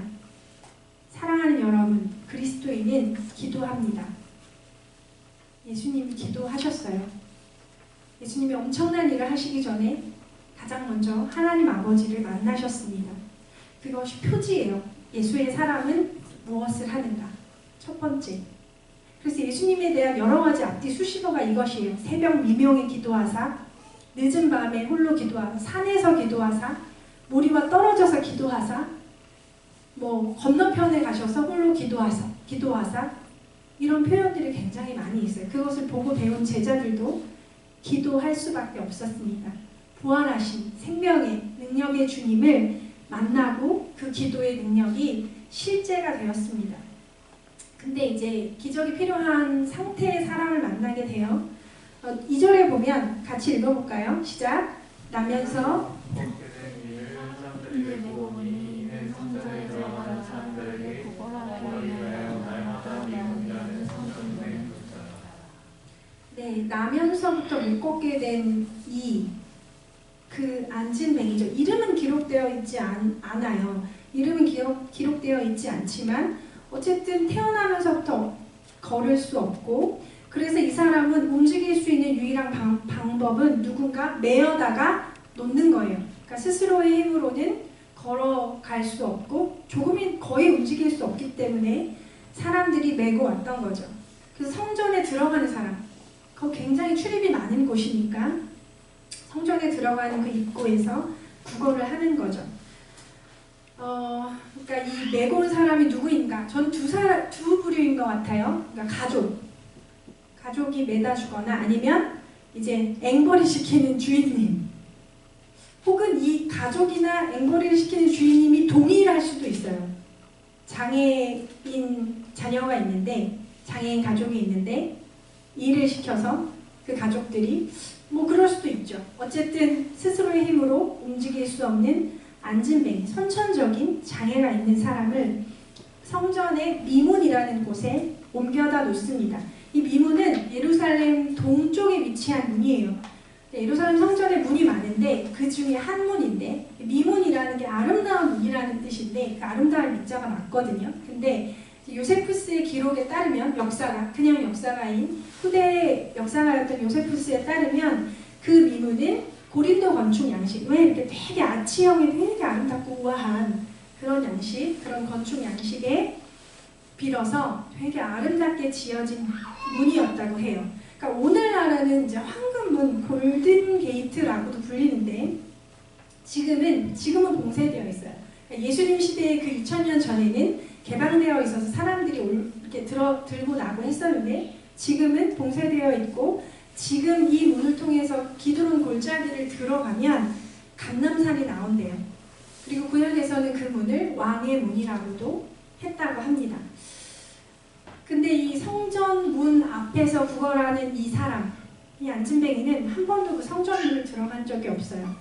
사랑하는 여러분, 그리스도인은 기도합니다. 예수님이 기도하셨어요. 예수님이 엄청난 일을 하시기 전에 가장 먼저 하나님 아버지를 만나셨습니다. 그것이 표지예요. 예수의 사람은 무엇을 하는가? 첫 번째. 그래서 예수님에 대한 여러 가지 앞뒤 수식어가 이것이에요. 새벽 미명에 기도하사, 늦은 밤에 홀로 기도하사, 산에서 기도하사, 무리와 떨어져서 기도하사, 건너편에 가셔서 홀로 기도하사 이런 표현들이 굉장히 많이 있어요. 그것을 보고 배운 제자들도 기도할 수밖에 없었습니다. 부활하신 생명의 능력의 주님을 만나고 그 기도의 능력이 실제가 되었습니다. 근데 이제 기적이 필요한 상태의 사람을 만나게 돼요. 2절에 보면 같이 읽어볼까요? 시작! 나면서 네, 나면서부터 못 걷게 된 그 앉은 뱅이죠. 이름은 기록되어 있지 않아요. 이름은 기록되어 있지 않지만 어쨌든 태어나면서부터 걸을 수 없고 그래서 이 사람은 움직일 수 있는 유일한 방법은 누군가 메어다가 놓는 거예요. 그러니까 스스로의 힘으로는 걸어갈 수 없고 조금이 거의 움직일 수 없기 때문에 사람들이 메고 왔던 거죠. 그래서 성전에 들어가는 사람, 그 굉장히 출입이 많은 곳이니까 성전에 들어가는 그 입구에서 구걸을 하는 거죠. 그러니까 이 메고 온 사람이 누구인가? 전 두 부류인 것 같아요. 그러니까 가족이 매다 주거나 아니면 이제 앵벌이 시키는 주인님, 혹은 이 가족이나 앵벌이를 시키는 주인님이 동의를 할 수도 있어요. 장애인 자녀가 있는데, 장애인 가족이 있는데 일을 시켜서 그 가족들이 그럴 수도 있죠. 어쨌든 스스로의 힘으로 움직일 수 없는 앉은뱅이, 선천적인 장애가 있는 사람을 성전의 미문이라는 곳에 옮겨다 놓습니다. 이 미문은 예루살렘 동쪽에 위치한 문이에요. 예루살렘 성전에 문이 많은데 그 중에 한 문인데, 미문이라는 게 아름다운 문이라는 뜻인데 그 아름다운 밑자가 맞거든요. 근데 요세푸스의 기록에 따르면, 그냥 역사가인 후대 역사가였던 요세푸스에 따르면 그 미문은 고린도 건축 양식, 왜 이렇게 되게 아치형이 되게 아름답고 우아한 그런 양식, 그런 건축 양식에 빌어서 되게 아름답게 지어진 문이었다고 해요. 그러니까 오늘날에는 이제 황금문, 골든 게이트라고도 불리는데 지금은 봉쇄되어 있어요. 그러니까 예수님 시대의 그 2000년 전에는 개방되어 있어서 사람들이 이렇게 들고 나고 했었는데 지금은 봉쇄되어 있고, 지금 이 문을 통해서 기드론 골짜기를 들어가면 감람산이 나온대요. 그리고 구약에서는 그 문을 왕의 문이라고도 했다고 합니다. 근데 이 성전 문 앞에서 구걸하는 이 사람, 이 앉은뱅이는 한 번도 그 성전 문을 들어간 적이 없어요.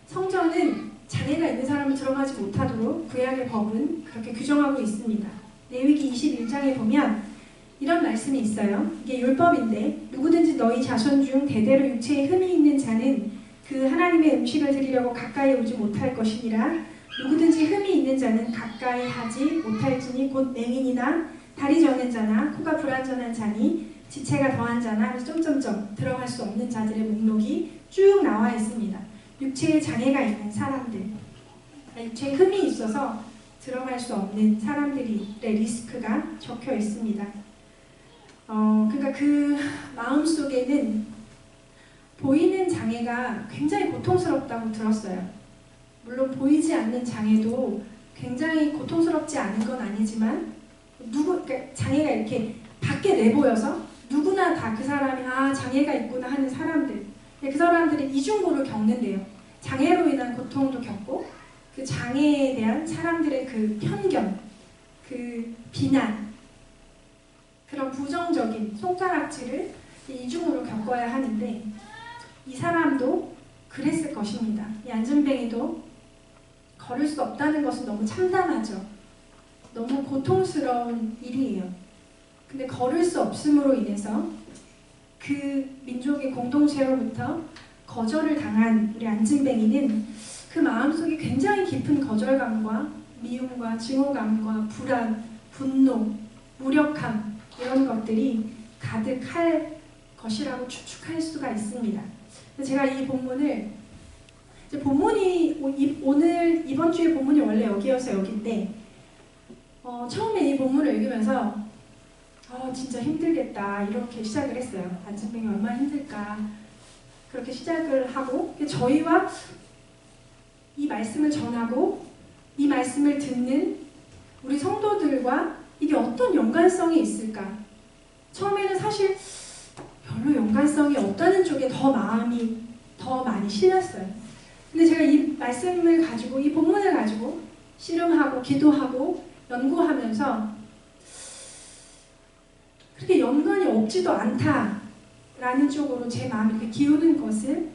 성전은 장애가 있는 사람은 들어가지 못하도록 구약의 법은 그렇게 규정하고 있습니다. 레위기 21장에 보면 이런 말씀이 있어요. 이게 율법인데, 누구든지 너희 자손 중 대대로 육체에 흠이 있는 자는 그 하나님의 음식을 드리려고 가까이 오지 못할 것이니라. 누구든지 흠이 있는 자는 가까이 하지 못할지니 곧 맹인이나 다리 저는 자나 코가 불완전한 자니 지체가 더한 자나 들어갈 수 없는 자들의 목록이 쭉 나와 있습니다. 육체에 장애가 있는 사람들, 육체에 흠이 있어서 들어갈 수 없는 사람들의 리스크가 적혀 있습니다. 그러니까 그 마음속에는 보이는 장애가 굉장히 고통스럽다고 들었어요. 물론 보이지 않는 장애도 굉장히 고통스럽지 않은 건 아니지만 그러니까 장애가 이렇게 밖에 내보여서 누구나 다 그 사람이 장애가 있구나 하는 사람들, 그 사람들이 이중고를 겪는데요. 장애로 인한 고통도 겪고 그 장애에 대한 사람들의 그 편견, 그 비난, 그런 부정적인 손가락질을 이중으로 겪어야 하는데 이 사람도 그랬을 것입니다. 이 안진뱅이도 걸을 수 없다는 것은 너무 참담하죠. 너무 고통스러운 일이에요. 근데 걸을 수 없음으로 인해서 그 민족의 공동체로부터 거절을 당한 우리 안진뱅이는 그 마음속에 굉장히 깊은 거절감과 미움과 증오감과 불안, 분노, 무력함 이런 것들이 가득할 것이라고 추측할 수가 있습니다. 제가 이 본문을 본문이 오늘 이번 주에 본문이 원래 여기여서 여기인데 처음에 이 본문을 읽으면서 진짜 힘들겠다 이렇게 시작을 했어요. 안진뱅이 얼마나 힘들까 그렇게 시작을 하고 저희와 이 말씀을 전하고 이 말씀을 듣는 우리 성도들과 이게 어떤 연관성이 있을까? 처음에는 사실 별로 연관성이 없다는 쪽에 마음이 더 많이 실렸어요. 근데 제가 이 말씀을 가지고 이 본문을 가지고 씨름하고 기도하고 연구하면서 그렇게 연관이 없지도 않다라는 쪽으로 제 마음이 이렇게 기우는 것을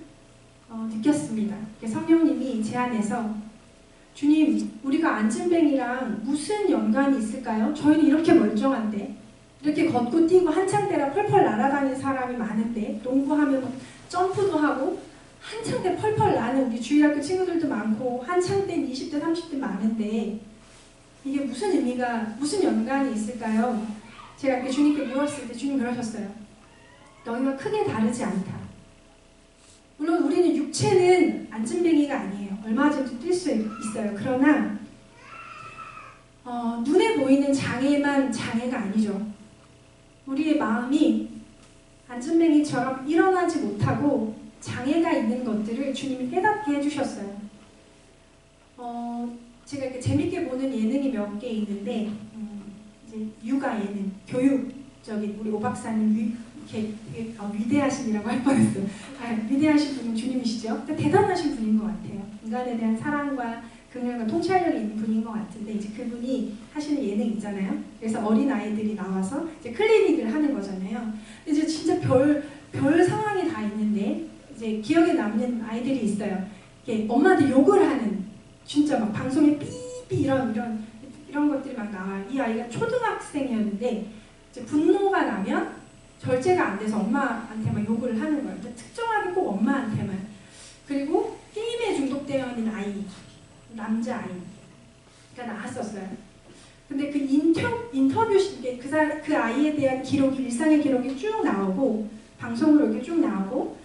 느꼈습니다. 성령님이 제 안에서 주님, 우리가 안진뱅이랑 무슨 연관이 있을까요? 저희는 이렇게 멀쩡한데 이렇게 걷고 뛰고 한창 때라 펄펄 날아다니는 사람이 많은데 농구하면 점프도 하고 한창 때 펄펄 나는 우리 주일학교 친구들도 많고 한창 때 20대 30대 많은데 이게 무슨 의미가 무슨 연관이 있을까요? 제가 이렇게 주님께 물었을 때 주님 그러셨어요. 너희가 크게 다르지 않다. 물론 우리는 육체는 안진뱅이가 아니에요. 얼마든지 뛸 수 있어요. 그러나 눈에 보이는 장애만 장애가 아니죠. 우리의 마음이 안진뱅이처럼 일어나지 못하고 장애가 있는 것들을 주님이 깨닫게 해주셨어요. 제가 이렇게 재밌게 보는 예능이 몇 개 있는데 이제 육아 예능, 교육적인 우리 오 박사님 이렇게 위대하신이라고 할 뻔했어요. 위대하신 분은 주님이시죠. 대단하신 분인 것 같아요. 인간에 대한 사랑과 긍휼과 통찰력이 있는 분인 것 같은데 이제 그분이 하시는 예능 있잖아요. 그래서 어린 아이들이 나와서 이제 클리닉을 하는 거잖아요. 이제 진짜 별 상황이 다 있는데 이제 기억에 남는 아이들이 있어요. 이렇게 엄마한테 욕을 하는 진짜 막 방송에 삐삐 이런 것들이 막 나와요. 이 아이가 초등학생이었는데 이제 분노가 나면 절제가 안 돼서 엄마한테 막 욕을 하는 거예요. 특정하게 꼭 엄마한테만. 그리고 게임에 중독되어 있는 아이, 남자아이가 나왔었어요. 근데 그 인터뷰 시기에 그 아이에 대한 기록이, 일상의 기록이 쭉 나오고 방송으로 이렇게 쭉 나오고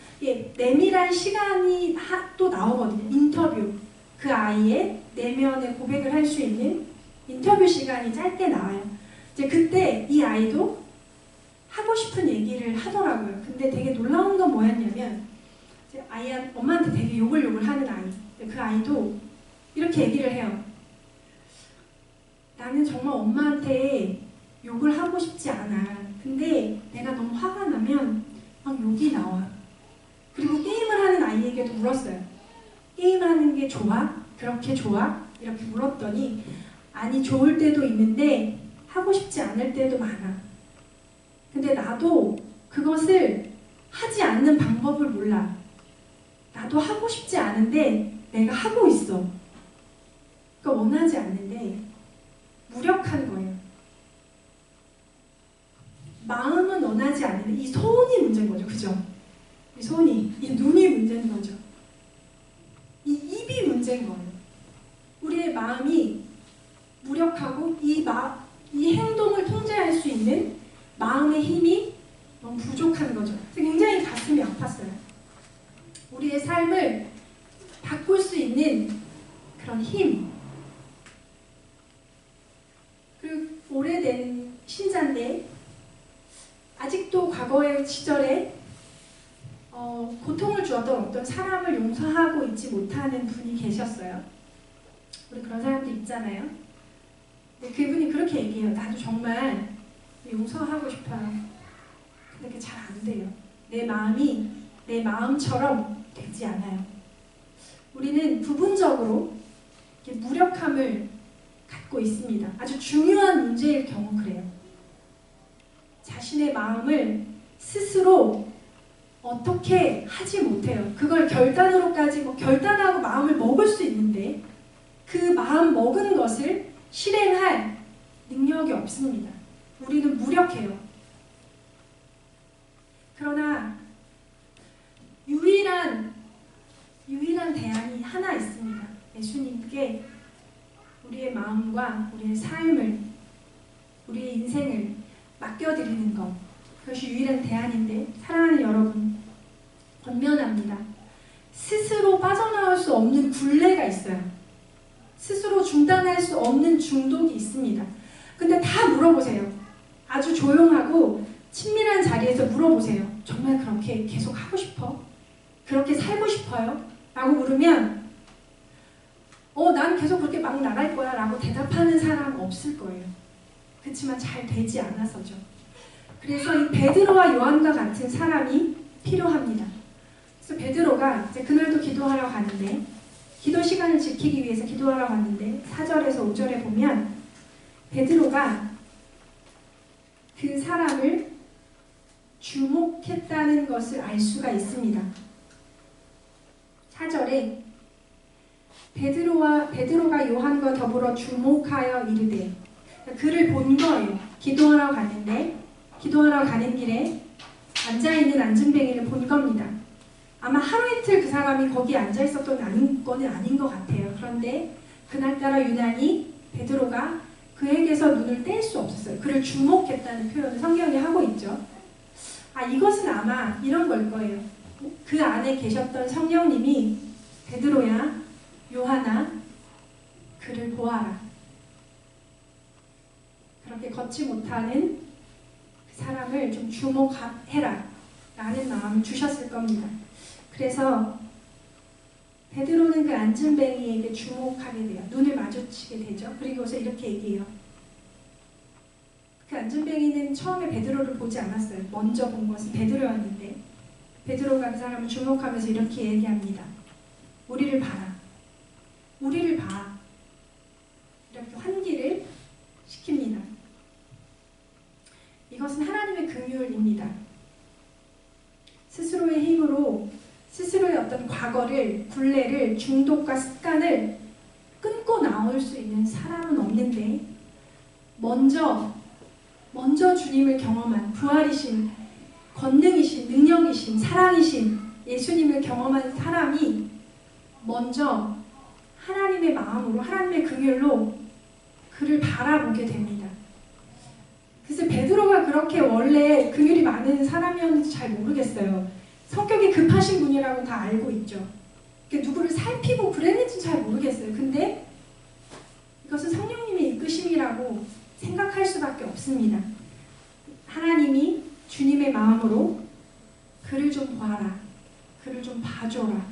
내밀한 시간이 또 나오거든요. 인터뷰. 그 아이의 내면의 고백을 할 수 있는 인터뷰 시간이 짧게 나와요. 이제 그때 이 아이도 하고 싶은 얘기를 하더라고요. 근데 되게 놀라운 건 뭐였냐면 엄마한테 되게 욕을 하는 아이. 그 아이도 이렇게 얘기를 해요. 나는 정말 엄마한테 욕을 하고 싶지 않아. 근데 내가 너무 화가 나면 막 욕이 나와. 그리고 게임을 하는 아이에게도 물었어요. 게임하는 게 좋아? 그렇게 좋아? 이렇게 물었더니 아니 좋을 때도 있는데 하고 싶지 않을 때도 많아. 근데 나도 그것을 하지 않는 방법을 몰라. 나도 하고 싶지 않은데 내가 하고 있어. 그러니까 원하지 않는데 무력한 거예요. 마음은 원하지 않는데 이 손이 문제인 거죠. 그죠? 이 손이, 이 눈이 문제인 거죠. 이 입이 문제인 거예요. 우리의 마음이 무력하고 이 행동을 통제할 수 있는 마음의 힘이 너무 부족한 거죠. 굉장히 가슴이 아팠어요. 우리의 삶을 바꿀 수 있는 그런 힘. 그리고 오래된 신자인데 아직도 과거의 시절에 고통을 주었던 어떤 사람을 용서하고 있지 못하는 분이 계셨어요. 우리 그런 사람도 있잖아요. 근데 그분이 그렇게 얘기해요. 나도 정말 용서하고 싶어요. 근데 그게 잘 안 돼요. 내 마음이 내 마음처럼 되지 않아요. 우리는 부분적으로 이렇게 무력함을 갖고 있습니다. 아주 중요한 문제일 경우 그래요. 자신의 마음을 스스로 어떻게 하지 못해요. 그걸 결단으로까지 결단하고 마음을 먹을 수 있는데 그 마음 먹은 것을 실행할 능력이 없습니다. 우리는 무력해요. 그러나 유일한 대안이 하나 있습니다. 예수님께 우리의 마음과 우리의 삶을, 우리의 인생을 맡겨드리는 것. 그것이 유일한 대안인데 사랑하는 여러분, 권면합니다. 스스로 빠져나올 수 없는 굴레가 있어요. 스스로 중단할 수 없는 중독이 있습니다. 근데 다 물어보세요. 아주 조용하고 친밀한 자리에서 물어보세요. 정말 그렇게 계속 하고 싶어? 그렇게 살고 싶어요? 라고 물으면 난 계속 그렇게 막 나갈 거야 라고 대답하는 사람 없을 거예요. 그렇지만 잘 되지 않아서죠. 그래서 이 베드로와 요한과 같은 사람이 필요합니다. 그래서 베드로가 이제 그날도 기도하러 가는데, 기도 시간을 지키기 위해서 기도하러 갔는데 4절에서 5절에 보면 베드로가 그 사람을 주목했다는 것을 알 수가 있습니다. 4절에 베드로가 요한과 더불어 주목하여 이르되, 그를 본 거예요. 기도하러 가는 길에 앉아있는 안진뱅이를 본 겁니다. 아마 하루 이틀 그 사람이 거기 앉아있었던 거는 아닌 것 같아요. 그런데 그날따라 유난히 베드로가 그에게서 눈을 뗄 수 없었어요. 그를 주목했다는 표현을 성경이 하고 있죠. 이것은 아마 이런 걸 거예요. 그 안에 계셨던 성령님이 베드로야, 요한아, 그를 보아라. 그렇게 걷지 못하는 그 사람을 좀 주목해라 라는 마음을 주셨을 겁니다. 그래서 베드로는 그 안진뱅이에게 주목하게 돼요. 눈을 마주치게 되죠. 그리고서 이렇게 얘기해요. 그 안진뱅이는 처음에 베드로를 보지 않았어요. 먼저 본 것은 베드로였는데 베드로가 그 사람을 주목하면서 이렇게 얘기합니다. 우리를 봐라. 우리를 봐. 이렇게 환기를 시킵니다. 이것은 하나님의 긍휼입니다. 스스로의 힘으로 스스로의 어떤 과거를, 굴레를, 중독과 습관을 끊고 나올 수 있는 사람은 없는데 먼저 주님을 경험한, 부활이신, 권능이신, 능력이신, 사랑이신 예수님을 경험한 사람이 먼저 하나님의 마음으로, 하나님의 긍휼로 그를 바라보게 됩니다. 그래서 베드로가 그렇게 원래 긍휼이 많은 사람이었는지 잘 모르겠어요. 성격이 급하신 분이라고 다 알고 있죠. 누구를 살피고 그랬는지 잘 모르겠어요. 근데 이것은 성령님의 이끄심이라고 생각할 수밖에 없습니다. 하나님이 주님의 마음으로 그를 좀 봐라, 그를 좀 봐줘라,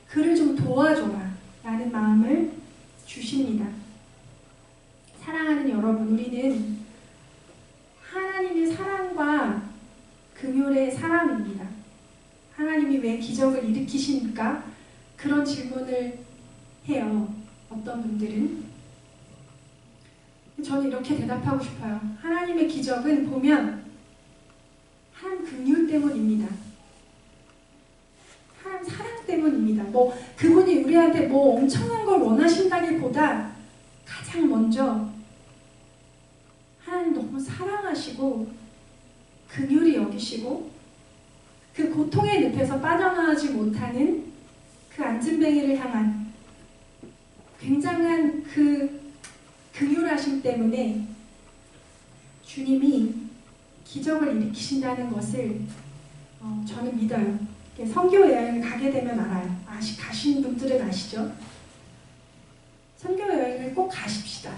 그를 좀 도와줘라 라는 마음을 주십니다. 사랑하는 여러분, 우리는 하나님의 사랑과 긍휼의 사람입니다. 하나님이 왜 기적을 일으키십니까? 그런 질문을 해요. 어떤 분들은. 저는 이렇게 대답하고 싶어요. 하나님의 기적은 보면 하나님 긍휼 때문입니다. 하나님 사랑 때문입니다. 그분이 우리한테 엄청난 걸 원하신다기보다 가장 먼저 하나님 너무 사랑하시고 긍휼히 여기시고 그 고통의 늪에서 빠져나오지 못하는 그 안진뱅이를 향한 굉장한 그 긍휼하심 때문에 주님이 기적을 일으키신다는 것을 저는 믿어요. 선교 여행을 가게 되면 알아요. 가신 분들은 아시죠? 선교 여행을 꼭 가십시다.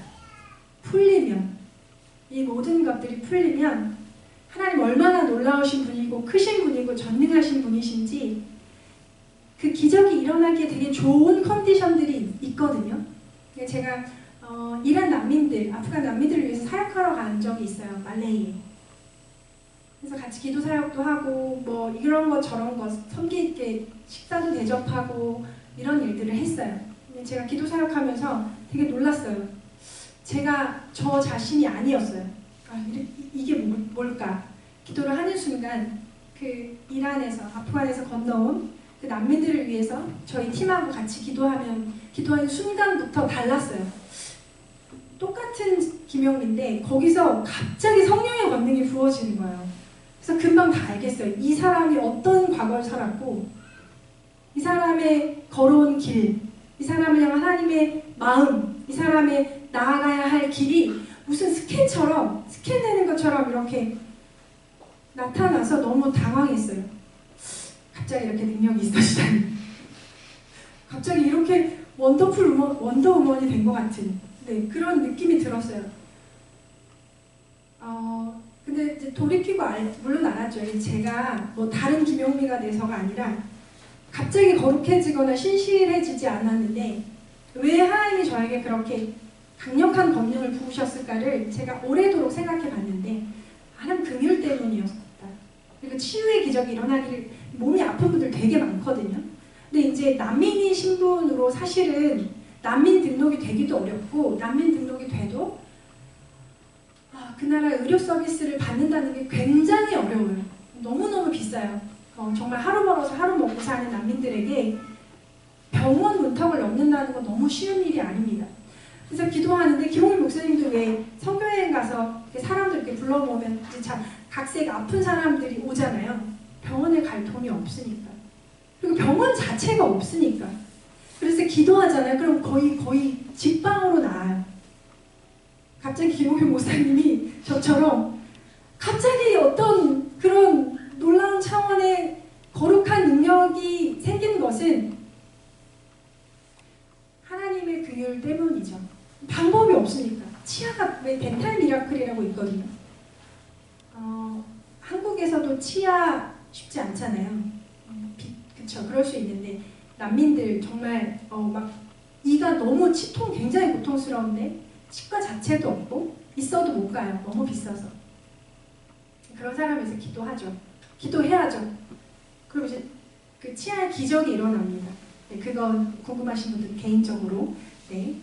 풀리면, 이 모든 것들이 풀리면 하나님 얼마나 놀라우신 분이고 크신 분이고 전능하신 분이신지 그 기적이 일어나기에 되게 좋은 컨디션들이 있거든요. 제가 이란 난민들, 아프간 난민들을 위해서 사역하러 간 적이 있어요. 말레이에. 그래서 같이 기도 사역도 하고 뭐 이런 것 저런 것 섬기 있게 식사도 대접하고 이런 일들을 했어요. 근데 제가 기도 사역하면서 되게 놀랐어요. 제가 저 자신이 아니었어요. 이게 뭘까? 기도를 하는 순간 그 이란에서 아프간에서 건너온 그 난민들을 위해서 저희 팀하고 같이 기도하는 순간부터 달랐어요. 똑같은 기명인데 거기서 갑자기 성령의 권능이 부어지는 거예요. 그래서 금방 다 알겠어요. 이 사람이 어떤 과거를 살았고 이 사람의 걸어온 길, 이 사람을 향한 하나님의 마음, 이 사람의 나아가야 할 길이 무슨 스캔되는 것처럼 이렇게 나타나서 너무 당황했어요. 갑자기 이렇게 능력이 있어지다니. 갑자기 이렇게 원더우먼이 된 것 같은 그런 느낌이 들었어요. 근데 이제 돌이키고 물론 알았죠. 제가 뭐 다른 김용미가 돼서가 아니라 갑자기 거룩해지거나 신실해지지 않았는데 왜 하나님이 저에게 그렇게 강력한 권능을 부으셨을까를 제가 오래도록 생각해 봤는데 하나님 긍휼 때문이었다. 그리고 치유의 기적이 일어나기를 몸이 아픈 분들 되게 많거든요. 근데 이제 난민인 신분으로 사실은 난민 등록이 되기도 어렵고 난민 등록이 돼도 그 나라 의료 서비스를 받는다는 게 굉장히 어려워요. 너무너무 비싸요. 정말 하루 벌어서 하루 먹고 사는 난민들에게 병원 문턱을 넘는다는 건 너무 쉬운 일이 아닙니다. 그래서 기도하는데 김홍일 목사님도 왜 선교여행 가서 사람들 이렇게 불러 모으면 각색 아픈 사람들이 오잖아요. 병원에 갈 돈이 없으니까. 그리고 병원 자체가 없으니까. 그래서 기도하잖아요. 그럼 거의 직방으로 나아요. 갑자기 김홍일 목사님이 저처럼 갑자기 어떤 그런 놀라운 차원의 거룩한 능력이 생기는 것은 하나님의 긍휼 때문이죠. 방법이 없으니까. 치아가 왜 덴탈 미라클이라고 있거든요. 한국에서도 치아 쉽지 않잖아요. 그쵸, 그럴 수 있는데 난민들 정말 막 이가 너무 치통 굉장히 고통스러운데 치과 자체도 없고 있어도 못 가요. 너무 비싸서. 그런 사람에서 기도하죠. 기도해야죠. 그럼 이제 그 치아의 기적이 일어납니다. 네, 그건 궁금하신 분들 개인적으로. 네.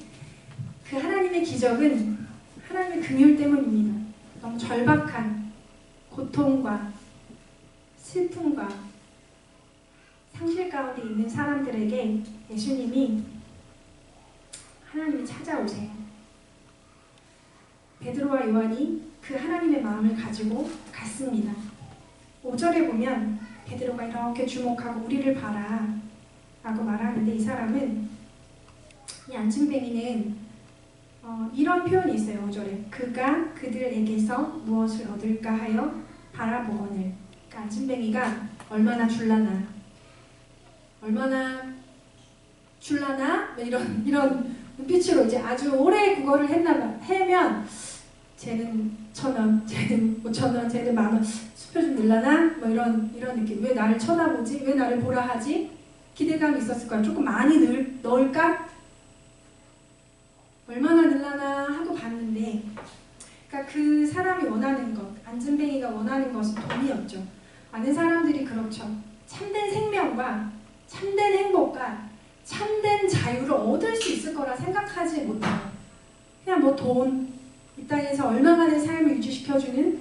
그 하나님의 기적은 하나님의 긍휼 때문입니다. 너무 절박한 고통과 슬픔과 상실 가운데 있는 사람들에게 예수님이 하나님이 찾아오세요. 베드로와 요한이 그 하나님의 마음을 가지고 갔습니다. 5절에 보면 베드로가 이렇게 주목하고 우리를 봐라 라고 말하는데 이 사람은 이 안진뱅이는 이런 표현이 있어요. 5절에 그가 그들에게서 무엇을 얻을까 하여 바라보거늘. 그러니까 안진뱅이가 얼마나 줄라나 이런 눈빛으로 이제 아주 오래 국어를 해면 쟤는 1,000원, 쟤는 5,000원, 쟤는 10,000원, 수표 좀 늘라나? 뭐 이런 느낌. 왜 나를 쳐다보지? 왜 나를 보라 하지? 기대감이 있었을 거야. 조금 많이 넣을까? 얼마나 늘라나 하고 봤는데, 그러니까 그 사람이 원하는 것, 안진뱅이가 원하는 것은 돈이었죠. 많은 사람들이 그렇죠. 참된 생명과 참된 행복과 참된 자유를 얻을 수 있을 거라 생각하지 못해요. 그냥 뭐 돈, 이 땅에서 얼마만의 삶을 유지시켜주는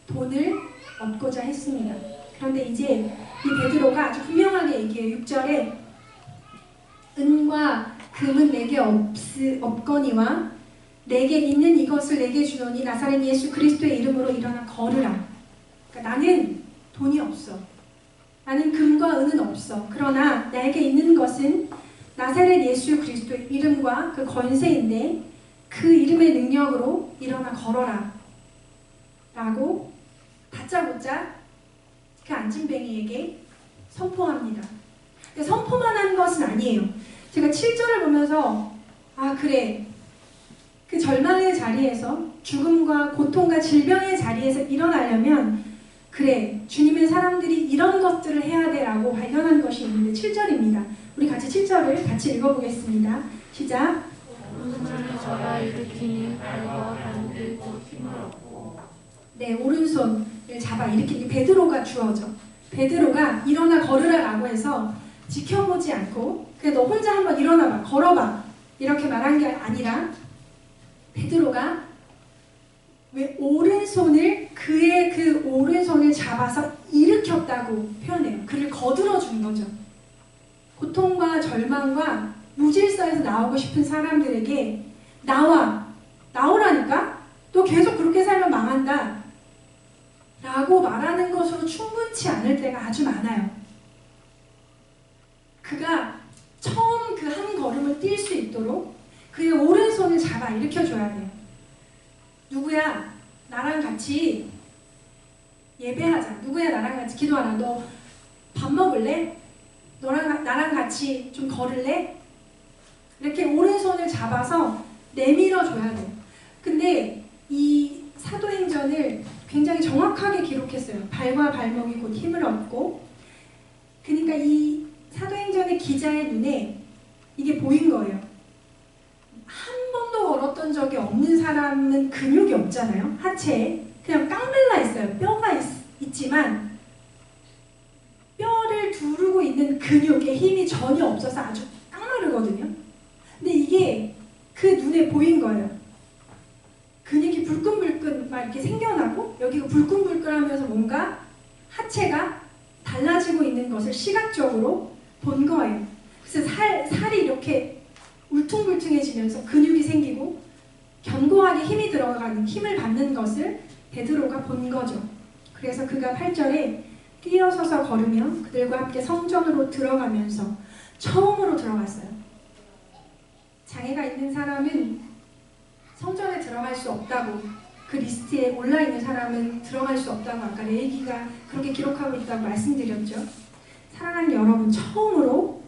돈을 얻고자 했습니다. 그런데 이제 이 베드로가 아주 분명하게 얘기해요. 6절에 은과 금은 내게 없거니와 내게 있는 이것을 내게 주노니 나사렛 예수 그리스도의 이름으로 일어나 걸으라. 그러니까 나는 돈이 없어. 나는 금과 은은 없어. 그러나 내게 있는 것은 나사렛 예수 그리스도의 이름과 그 권세인데 그 이름의 능력으로 일어나 걸어라 라고 다짜고짜 그 안진뱅이에게 선포합니다. 근데 선포만 한 것은 아니에요. 제가 7절을 보면서 그래, 그 절망의 자리에서 죽음과 고통과 질병의 자리에서 일어나려면 그래, 주님의 사람들이 이런 것들을 해야 돼 라고 발견한 것이 있는데 7절입니다. 우리 같이 7절을 같이 읽어보겠습니다. 시작. 오른손을 잡아 일으키니 발과 발목이 곧 힘을 얻고. 네, 오른손을 잡아 일으키니 베드로가 주어져. 베드로가 일어나 걸으라라고 해서 지켜보지 않고 그냥 너 혼자 한번 일어나봐, 걸어봐 이렇게 말한 게 아니라 베드로가 왜 오른손을 그의 그 오른손을 잡아서 일으켰다고 표현해요. 그를 거들어 준 거죠. 고통과 절망과 무질서에서 나오고 싶은 사람들에게 나오라니까? 너 계속 그렇게 살면 망한다 라고 말하는 것으로 충분치 않을 때가 아주 많아요. 그가 처음 그 한 걸음을 뛸 수 있도록 그의 오른손을 잡아 일으켜줘야 돼요. 누구야 나랑 같이 예배하자, 누구야 나랑 같이 기도하라, 너 밥 먹을래? 나랑 같이 좀 걸을래? 이렇게 오른손을 잡아서 내밀어 줘야 돼요. 근데 이 사도행전을 굉장히 정확하게 기록했어요. 발과 발목이 곧 힘을 얻고. 그러니까 이 사도행전의 기자의 눈에 이게 보인 거예요. 한 번도 걸었던 적이 없는 사람은 근육이 없잖아요. 하체에. 그냥 깡멜라 있어요. 뼈가 있지만 뼈를 두르고 있는 근육에 힘이 전혀 없어서 아주 깡마르거든요. 근데 이게 그 눈에 보인 거예요. 근육이 불끈불끈 막 이렇게 생겨나고 여기가 불끈불끈하면서 뭔가 하체가 달라지고 있는 것을 시각적으로 본 거예요. 그래서 살이 이렇게 울퉁불퉁해지면서 근육이 생기고 견고하게 힘이 들어가는, 힘을 받는 것을 베드로가 본 거죠. 그래서 그가 8절에 뛰어서서 걸으며 그들과 함께 성전으로 들어가면서 처음으로 들어갔어요. 장애가 있는 사람은 성전에 들어갈 수 없다고, 그 리스트에 올라있는 사람은 들어갈 수 없다고 아까 레이기가 그렇게 기록하고 있다고 말씀드렸죠. 사랑하는 여러분, 처음으로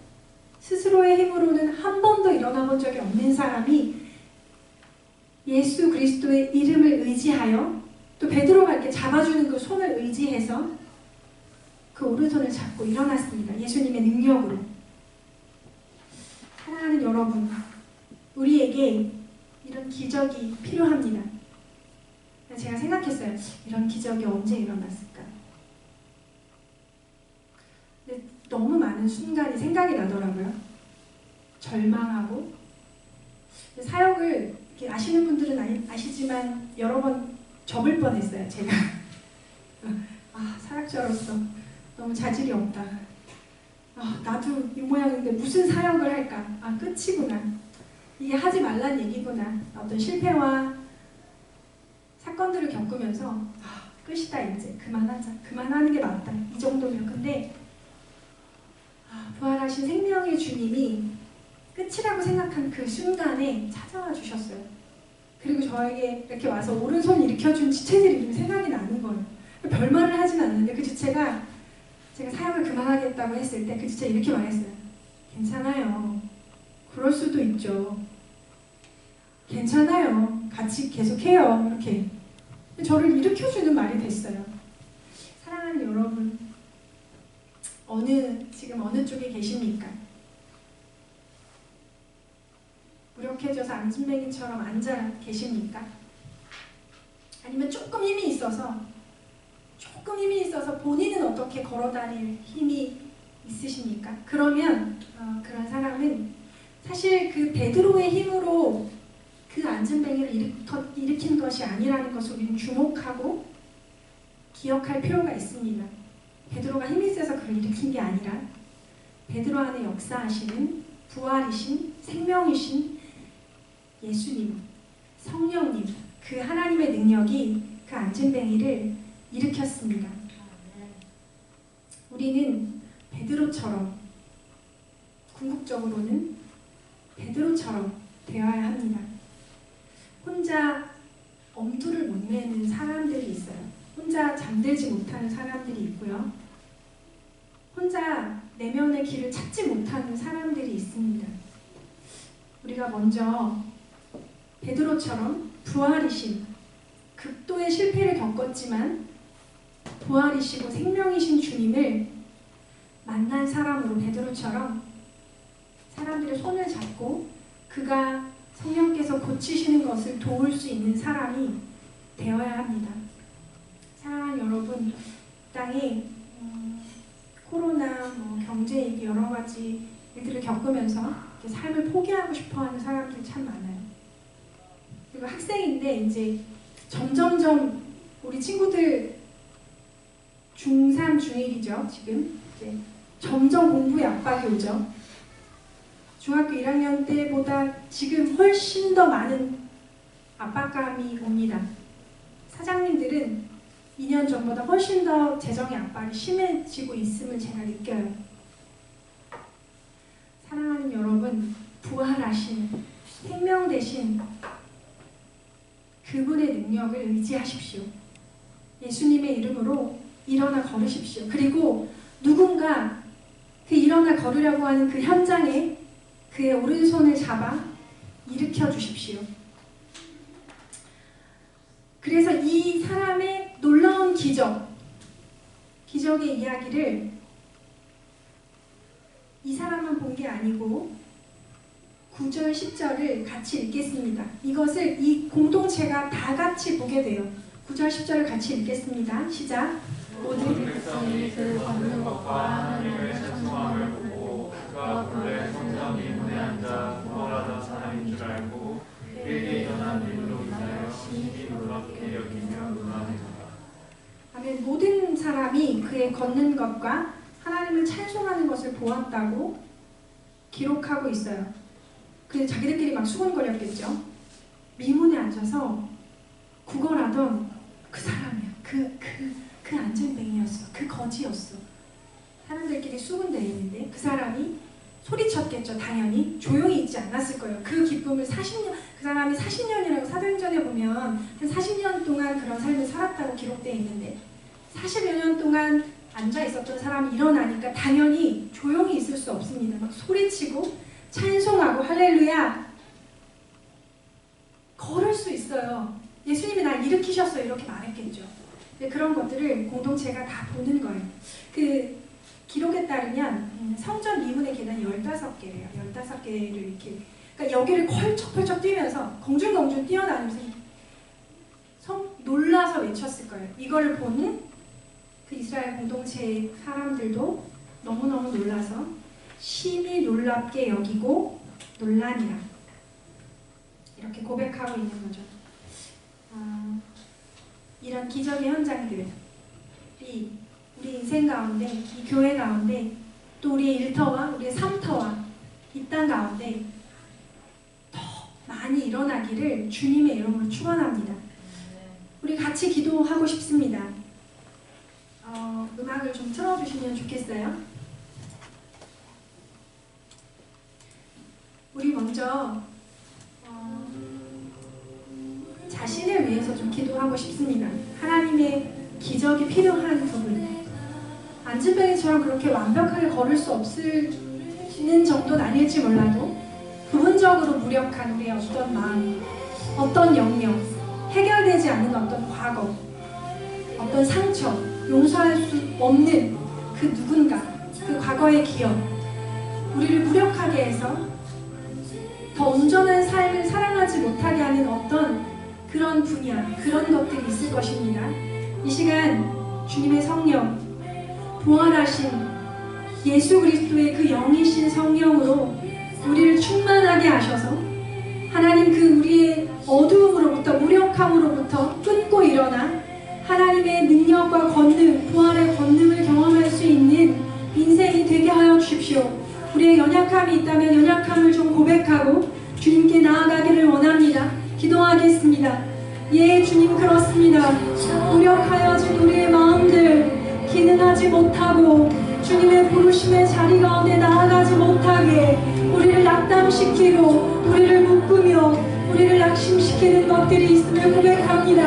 스스로의 힘으로는 한 번도 일어나 본 적이 없는 사람이 예수 그리스도의 이름을 의지하여, 또 베드로가 이렇게 잡아주는 그 손을 의지해서 그 오른손을 잡고 일어났습니다. 예수님의 능력으로. 사랑하는 여러분, 우리에게 이런 기적이 필요합니다. 제가 생각했어요. 이런 기적이 언제 일어났을까? 근데 너무 많은 순간이 생각이 나더라고요. 절망하고. 사역을 이렇게 아시는 분들은 아시지만 여러 번 접을 뻔했어요. 제가 사역자로서 너무 자질이 없다. 나도 이 모양인데 무슨 사역을 할까? 끝이구나. 이게 하지 말란 얘기구나. 어떤 실패와 사건들을 겪으면서 끝이다, 이제 그만하자, 그만하는 게 맞다, 이 정도면. 근데 부활하신 생명의 주님이 끝이라고 생각한 그 순간에 찾아와 주셨어요. 그리고 저에게 이렇게 와서 오른손 일으켜준 지체들이 이름이 생각이 나는 거예요. 별말을 하진 않는데 그 지체가 제가 사역을 그만하겠다고 했을 때 그 지체가 이렇게 말했어요. 괜찮아요. 그럴 수도 있죠. 괜찮아요. 같이 계속해요. 이렇게 저를 일으켜주는 말이 됐어요. 사랑하는 여러분, 지금 어느 쪽에 계십니까? 무력해져서 안진뱅이처럼 앉아 계십니까? 아니면 조금 힘이 있어서 본인은 어떻게 걸어다닐 힘이 있으십니까? 그러면 그런 사람은 사실 그 베드로의 힘으로 그 안진뱅이를 일으킨 것이 아니라는 것을 우리는 주목하고 기억할 필요가 있습니다. 베드로가 힘이 세서 그를 일으킨 게 아니라 베드로 안에 역사하시는 부활이신 생명이신 예수님, 성령님, 그 하나님의 능력이 그 안진뱅이를 일으켰습니다. 우리는 베드로처럼, 궁극적으로는 베드로처럼 되어야 합니다. 혼자 엄두를 못 내는 사람들이 있어요. 혼자 잠들지 못하는 사람들이 있고요. 혼자 내면의 길을 찾지 못하는 사람들이 있습니다. 우리가 먼저 베드로처럼 부활이신, 극도의 실패를 겪었지만 부활이시고 생명이신 주님을 만난 사람으로 베드로처럼 사람들의 손을 잡고 그가 성령께서 고치시는 것을 도울 수 있는 사람이 되어야 합니다. 사랑하는 여러분, 땅에 코로나, 경제 위기 여러 가지 일들을 겪으면서 삶을 포기하고 싶어하는 사람들이 참 많아요. 그리고 학생인데 이제 점점점 우리 친구들 중3, 중1이죠. 지금 이제 점점 공부에 압박이 오죠. 중학교 1학년 때보다 지금 훨씬 더 많은 압박감이 옵니다. 사장님들은 2년 전보다 훨씬 더 재정의 압박이 심해지고 있음을 제가 느껴요. 사랑하는 여러분, 부활하신 생명 되신 그분의 능력을 의지하십시오. 예수님의 이름으로 일어나 걸으십시오. 그리고 누군가 그 일어나 걸으려고 하는 그 현장에 그의 오른손을 잡아 일으켜 주십시오. 그래서 이 사람의 놀라운 기적의 이야기를 이 사람만 본 게 아니고 9절, 10절을 같이 읽겠습니다. 이것을 이 공동체가 다 같이 보게 돼요. 9절, 10절을 같이 읽겠습니다. 시작! 모든 백성이 그 걷는 것과 하나님을 찬송함을 보고 그가 본래 성전 미문에 앉아 구걸하던 사람인 줄 알고 그에게 일어난 일로 인하여 심히 놀랍게 여기며 놀라니라. 아멘. 모든 사람이 그의 걷는 것과 하나님을 찬송하는 것을 보았다고 기록하고 있어요. 그래서 자기들끼리 막 수군거렸겠죠. 미문에 앉아서 구걸하던 그 사람이야. 그 안전뱅이였어. 그 거지였어. 사람들끼리 수군대했는데 그 사람이 소리쳤겠죠. 당연히 조용히 있지 않았을 거예요. 그 기쁨을 40년, 그 사람이 40년이라고 사도행전에 보면 한 40년 동안 그런 삶을 살았다고 기록되어 있는데 40여 년 동안 앉아 있었던 사람이 일어나니까 당연히 조용히 있을 수 없습니다. 막 소리치고 찬송하고 할렐루야 걸을 수 있어요. 예수님이 날 일으키셨어요. 이렇게 말했겠죠. 근데 그런 것들을 공동체가 다 보는 거예요. 그 기록에 따르면 성전 미문의 계단이 15개래요. 15개를 이렇게, 그러니까 여기를 펄쩍펄쩍 뛰면서 공중공중 뛰어다니면서 놀라서 외쳤을 거예요. 이걸 보는 그 이스라엘 공동체의 사람들도 너무너무 놀라서 심히 놀랍게 여기고 놀라니라. 이렇게 고백하고 있는 거죠. 이런 기적의 현장들이 우리 인생 가운데, 이 교회 가운데, 또 우리의 일터와 우리의 삶터와 이 땅 가운데 더 많이 일어나기를 주님의 이름으로 축원합니다. 우리 같이 기도하고 싶습니다. 음악을 좀 틀어주시면 좋겠어요. 우리 먼저 자신을 위해서 좀 기도하고 싶습니다. 하나님의 기적이 필요한 부분. 안진뱅이처럼 그렇게 완벽하게 걸을 수 없는 정도는 아닐지 몰라도 부분적으로 무력한 우리의 어떤 마음, 어떤 영역, 해결되지 않은 어떤 과거, 어떤 상처, 용서할 수 없는 그 누군가, 그 과거의 기억, 우리를 무력하게 해서 더 온전한 삶을 살아가지 못하게 하는 어떤 그런 분야, 그런 것들이 있을 것입니다. 이 시간 주님의 성령, 부활하신 예수 그리스도의 그 영이신 성령으로 우리를 충만하게 하셔서 하나님 그 우리의 어두움으로부터, 무력함으로부터 끊고 일어나 하나님의 능력과 권능, 부활의 권능을 경험할 수 있는 인생이 되게 하여 주십시오. 우리의 연약함이 있다면 연약함을 좀 고백하고 주님께 나아가기를 원합니다. 기도하겠습니다. 예, 주님, 그렇습니다. 무력하여진 우리의 마음들, 기능하지 못하고 주님의 부르심의 자리 가운데 나아가지 못하게 우리를 낙담시키고 우리를 묶으며 우리를 낙심시키는 것들이 있음을 고백합니다.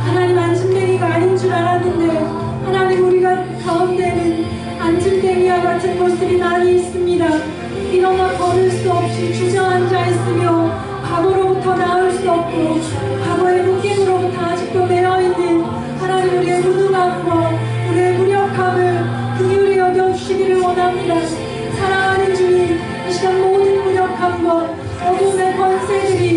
하나님, 안진뱅이가 아닌 줄 알았는데 하나님, 우리가 가운데는 안진뱅이와 같은 모습이 많이 있습니다. 일어나 걸을 수 없이 주저앉아 있으며 과거로부터 나올 수 없고 과거의 묶임으로부터 아직도 매여있는 하나님, 우리의 무능함과 우리의 무력함을 긍휼히 여겨주시기를 원합니다. 사랑하는 주님, 이 시간 모든 무력함과 어둠의 권세들이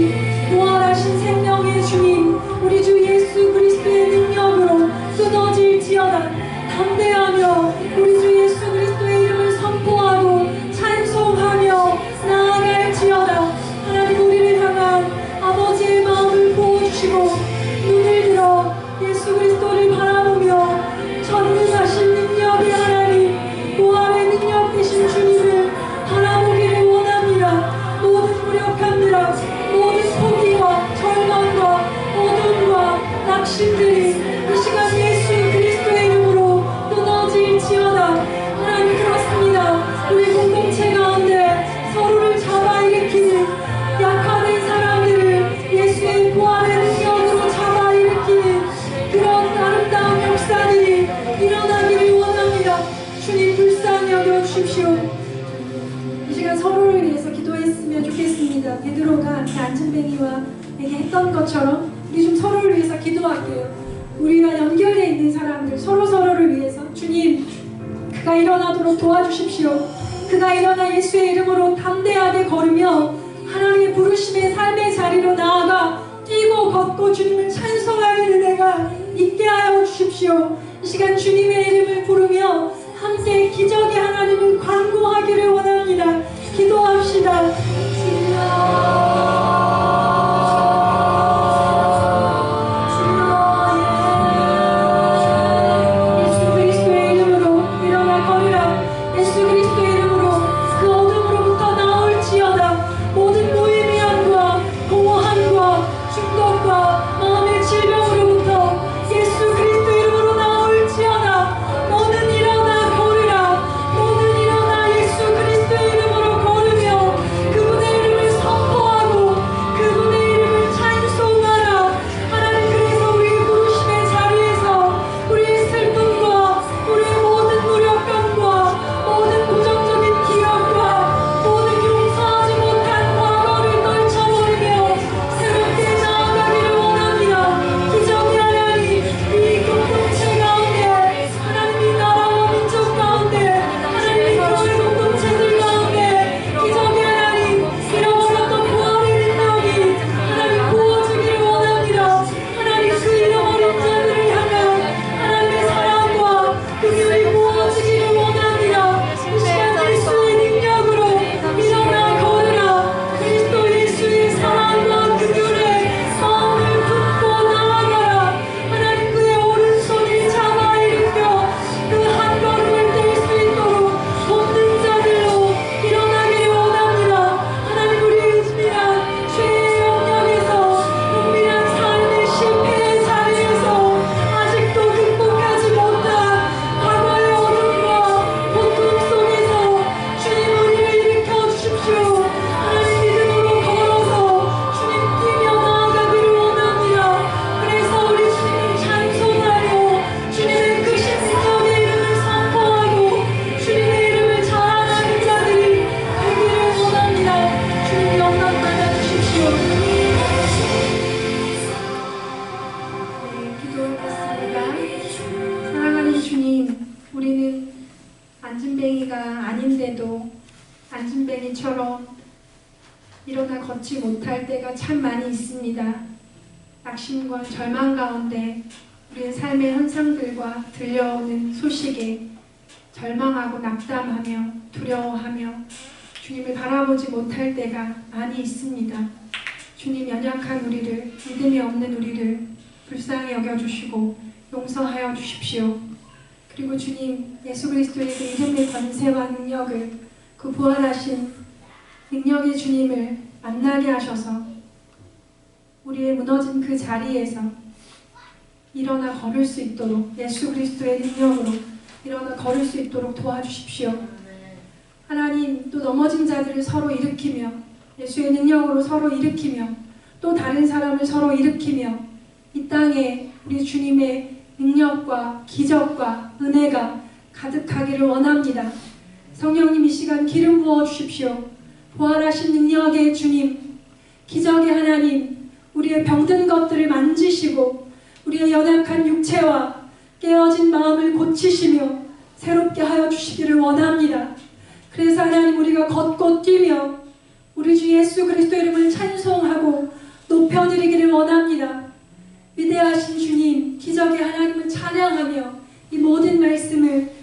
것들이 이 시간 예수 그리스도의 이름으로 끊어질지어다. 하나님 그렇습니다. 우리 공동체 가운데 서로를 잡아일으키는 약화된 사람들을 예수의 부활의 능력으로 잡아일으키는 그런 아름다운 역사들이 일어나기를 원합니다. 주님 불쌍히 여겨주십시오. 이 시간 서로를 위해서 기도했으면 좋겠습니다. 베드로가 안진뱅이와에게 했던 것처럼 우리 좀 서로를 위해서 기도할게요. 우리가 연결되어 있는 사람들 서로를 위해서 주님 그가 일어나도록 도와주십시오. 그가 일어나 예수의 이름으로 담대하게 걸으며 하나님의 부르심의 삶의 자리로 나아가 뛰고 걷고 주님을 찬송하는 은혜가 있게 하여 주십시오. 이 시간 주님의 이름을 부르며 함께 기적의 하나님을 광고하기를 원합니다. 기도합시다. 예수 그리스도의 이름으로 일어나 걸으라. 예수 그리스도의 이름으로 그 어둠으로부터 나올지어다. 모든 무의미함과 공허함과 중독과 마음의 질병으로부터 예수 그리스도의 이름으로 나올지어다. 너는 일어나 걸으라. 너는 일어나 예수 그리스도의 이름으로 걸으며 그분의 이름을 선포하고 그분의 이름을 찬송하라. 하나님 그래서 우리 부르심의 자리에서 우리의 슬픔과 우리의 모든 무력감과 모든 부정적인 기억과 모든 용서하지 못한 과거를 떨쳐버리며 새롭게 나아가기를 원합니다. 기적의 하나님 이 공동체 가운데 하나님 이 나라와 민족 가운데 하나님 이 교회 공동체들 가운데 기적의 하나님 잃어버렸던 부활의 능력이 하나님 부어주기를 원합니다. 하나님 그 잃어버린 자들을 향한 하나님의 사랑과 긍휼이 부어지기를 원합니다. 이 시간 예수의 능력으로 일어나 걸으라. 그리스도 예수의 사랑과 긍휼에 마음을 품고 나아가라. 하나님 그의 오른손이 잡아 일으켜 그 한 걸음을 뗄 수 있도록 돕는 자들로 일어나기를 원합니다. 하나님 우리의 은밀한 죄의 영역에서 은밀한 삶의 실패의 자리에서 아직도 극복하지 못한 과거의 어둠과 고통 속에서 주님 우리를 일으켜 주십시오. 하나님 믿음으로 걸어서 주님 뛰며 나아가기를 원합니다. 그래서 우리 주님을 찬송하며 주님의 크신 능력의 이름을 선포하고 주님의 이름을 자랑하는 자들이 되기를 원합니다. 주님 영광 받아주십시오. 네, 기도하겠습니다. 사랑하는 주님, 우리는 안진뱅이가 아닌데도 안진뱅이처럼 일어나 걷지 못할 때가 참 많이 있습니다. 낙심과 절망 가운데 우리의 삶의 현상들과 들려오는 소식에 절망하고 낙담하며 두려워하며 주님을 바라보지 못할 때가 많이 있습니다. 주님 연약한 우리를, 믿음이 없는 우리를 불쌍히 여겨주시고 용서하여 주십시오. 그리고 주님 예수 그리스도의 그 이름의 권세와 능력을, 그 부활하신 능력의 주님을 만나게 하셔서 우리의 무너진 그 자리에서 일어나 걸을 수 있도록 예수 그리스도의 능력으로 일어나 걸을 수 있도록 도와주십시오. 하나님 또 넘어진 자들을 서로 일으키며 예수의 능력으로 서로 일으키며 또 다른 사람을 서로 일으키며 이 땅에 우리 주님의 능력과 기적과 은혜가 가득하기를 원합니다. 성령님 이 시간 기름 부어 주십시오. 부활하신 능력의 주님, 기적의 하나님, 우리의 병든 것들을 만지시고 우리의 연약한 육체와 깨어진 마음을 고치시며 새롭게 하여 주시기를 원합니다. 그래서 하나님 우리가 걷고 뛰며 우리 주 예수 그리스도 이름을 찬송하고 높여드리기를 원합니다. 위대하신 주님, 기적의 하나님을 찬양하며 이 모든 말씀을